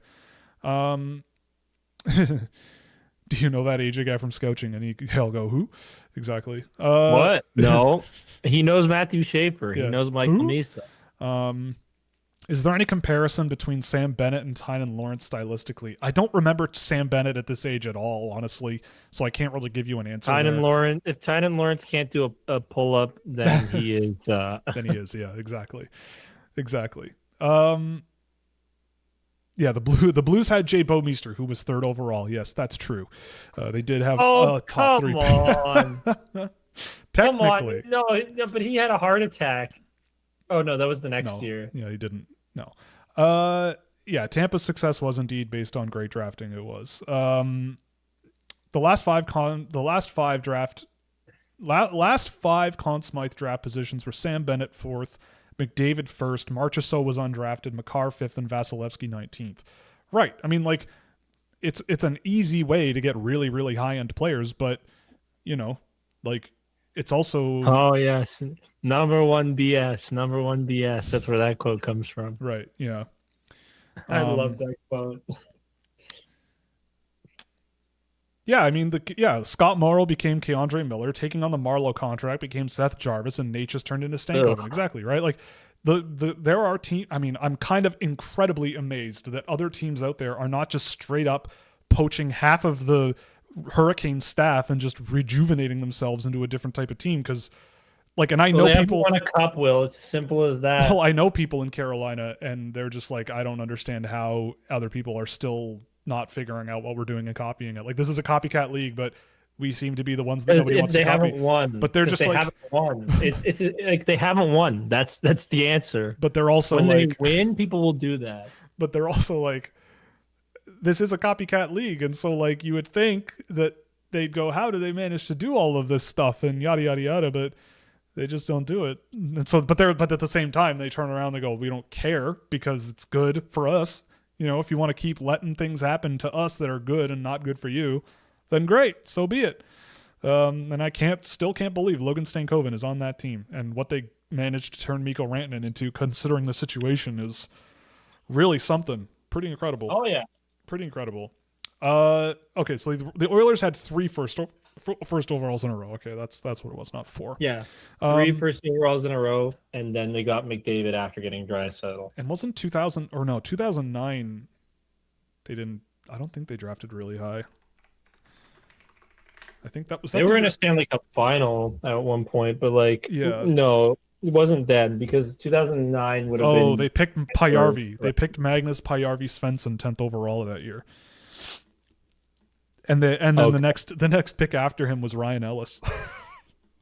Do you know that AJ guy from Scouching? And he'll go, who exactly? What? No, he knows Matthew Schaefer. Yeah. He knows Michael Misa. Is there any comparison between Sam Bennett and Tynan Lawrence stylistically? I don't remember Sam Bennett at this age at all, honestly, so I can't really give you an answer. If Tynan Lawrence can't do a pull-up, then he is... Then he is, yeah, exactly. Yeah, the Blues had Jay Bouwmeester, who was 3rd overall. Yes, that's true. They did have top 3. Come on. Technically. Come on. No, but he had a heart attack. Oh, no, that was the next year. Yeah, he didn't. No. Yeah, Tampa's success was indeed based on great drafting. It was. The last five Conn Smythe draft positions were Sam Bennett 4th, McDavid 1st, Marchessault was undrafted, Makar 5th, and Vasilevsky 19th. Right. I mean, like, it's an easy way to get really, really high-end players, but, you know, like, it's also... Oh, yes. Number one BS. That's where that quote comes from. Right, yeah. I love that quote. Yeah, I mean, Scott Morrow became Keandre Miller, taking on the Marleau contract became Seth Jarvis, and Nate just turned into Stankoven. Exactly, right? Like, there are teams. I mean, I'm kind of incredibly amazed that other teams out there are not just straight up poaching half of the Hurricane staff and just rejuvenating themselves into a different type of team. Because, like, and I know people won a cup. Will, it's as simple as that. Well, I know people in Carolina, and they're just like, I don't understand how other people are still not figuring out what we're doing and copying it. Like, this is a copycat league, but we seem to be the ones that nobody wants to copy. They haven't won, but they're just they like, haven't won. It's like they haven't won. That's the answer. But they're also when like, they win, people will do that. But they're also like, this is a copycat league, and so like you would think that they'd go, how do they manage to do all of this stuff and yada yada yada, but they just don't do it. And so, but at the same time, they turn around and they go, we don't care because it's good for us. You know, if you want to keep letting things happen to us that are good and not good for you, then great, so be it. And I still can't believe Logan Stankoven is on that team, and what they managed to turn Mikko Rantanen into, considering the situation, is really something pretty incredible. Oh yeah, pretty incredible. Okay, so the Oilers had 3 first overalls in a row. Okay, that's what it was, not 4. Yeah, 3 first overalls in a row, and then they got McDavid after getting Draisaitl. And wasn't 2009? They didn't. I don't think they drafted really high. I think that was. They were in a Stanley Cup final at one point, but like, yeah, no, it wasn't then because 2009 would have been. Oh, they picked Pajärvi. They picked Magnus Pajärvi Svensson 10th overall that year. And then the next pick after him was Ryan Ellis.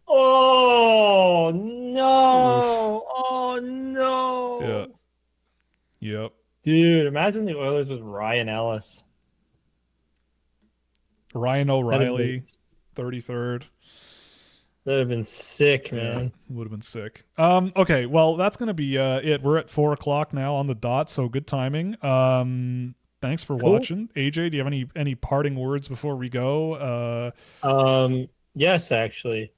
Oh no! Oof. Oh no! Yeah. Yep. Dude, imagine the Oilers with Ryan Ellis. Ryan O'Reilly, 33rd. That'd have been sick, man. Would have been sick. Okay, well, that's gonna be it. We're at 4:00 now on the dot, so good timing. Thanks for watching. AJ, do you have any parting words before we go? Yes, actually.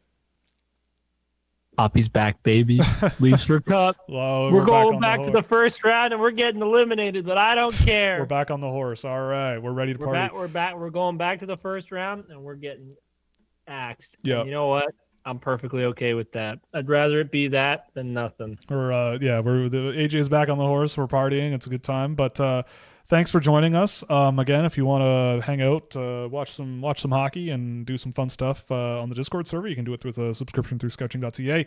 Poppy's back, baby. Leaves for cup. Well, we're going back to the first round, and we're getting eliminated, but I don't care. We're back on the horse. All right, we're ready to party. We're back. We're going back to the first round, and we're getting axed. Yeah. You know what? I'm perfectly okay with that. I'd rather it be that than nothing. AJ's back on the horse. We're partying. It's a good time. But thanks for joining us. Again, if you want to hang out, watch some hockey, and do some fun stuff on the Discord server, you can do it with a subscription through Scouching.ca.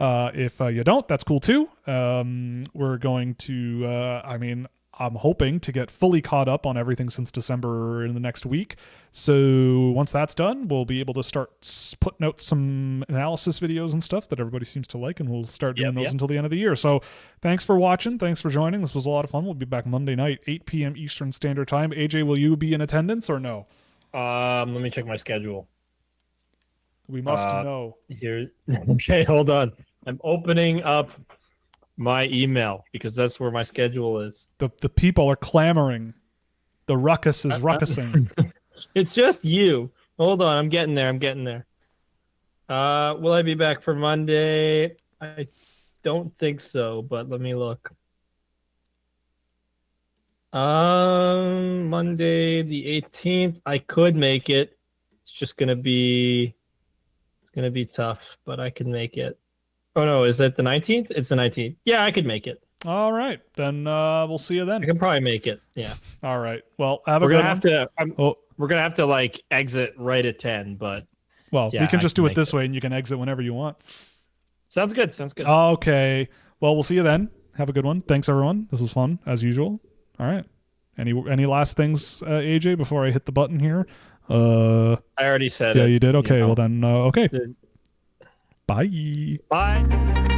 If you don't, that's cool too. We're going to. I'm hoping to get fully caught up on everything since December in the next week. So once that's done, we'll be able to start putting out some analysis videos and stuff that everybody seems to like, and we'll start doing those until the end of the year. So thanks for watching. Thanks for joining. This was a lot of fun. We'll be back Monday night, 8 p.m. Eastern Standard Time. AJ, will you be in attendance or no? Let me check my schedule. We must know. Here. Okay, hold on. I'm opening up my email because that's where my schedule is. The people are clamoring. The ruckus is ruckusing. It's just you. Hold on, I'm getting there. Will I be back for Monday? I don't think so, but let me look. Monday the 18th, I could make it. It's gonna be tough, but I can make it. Oh, no, is that the 19th? It's the 19th. Yeah, I could make it. All right. Then we'll see you then. I can probably make it. Yeah. All right. Well, we're going to have to, like, exit right at 10, but... Well, we can just do it this way, and you can exit whenever you want. Sounds good. Okay. Well, we'll see you then. Have a good one. Thanks, everyone. This was fun, as usual. All right. Any last things, AJ, before I hit the button here? I already said it. Yeah, you did? Okay, you know. well then, okay. Bye. Bye.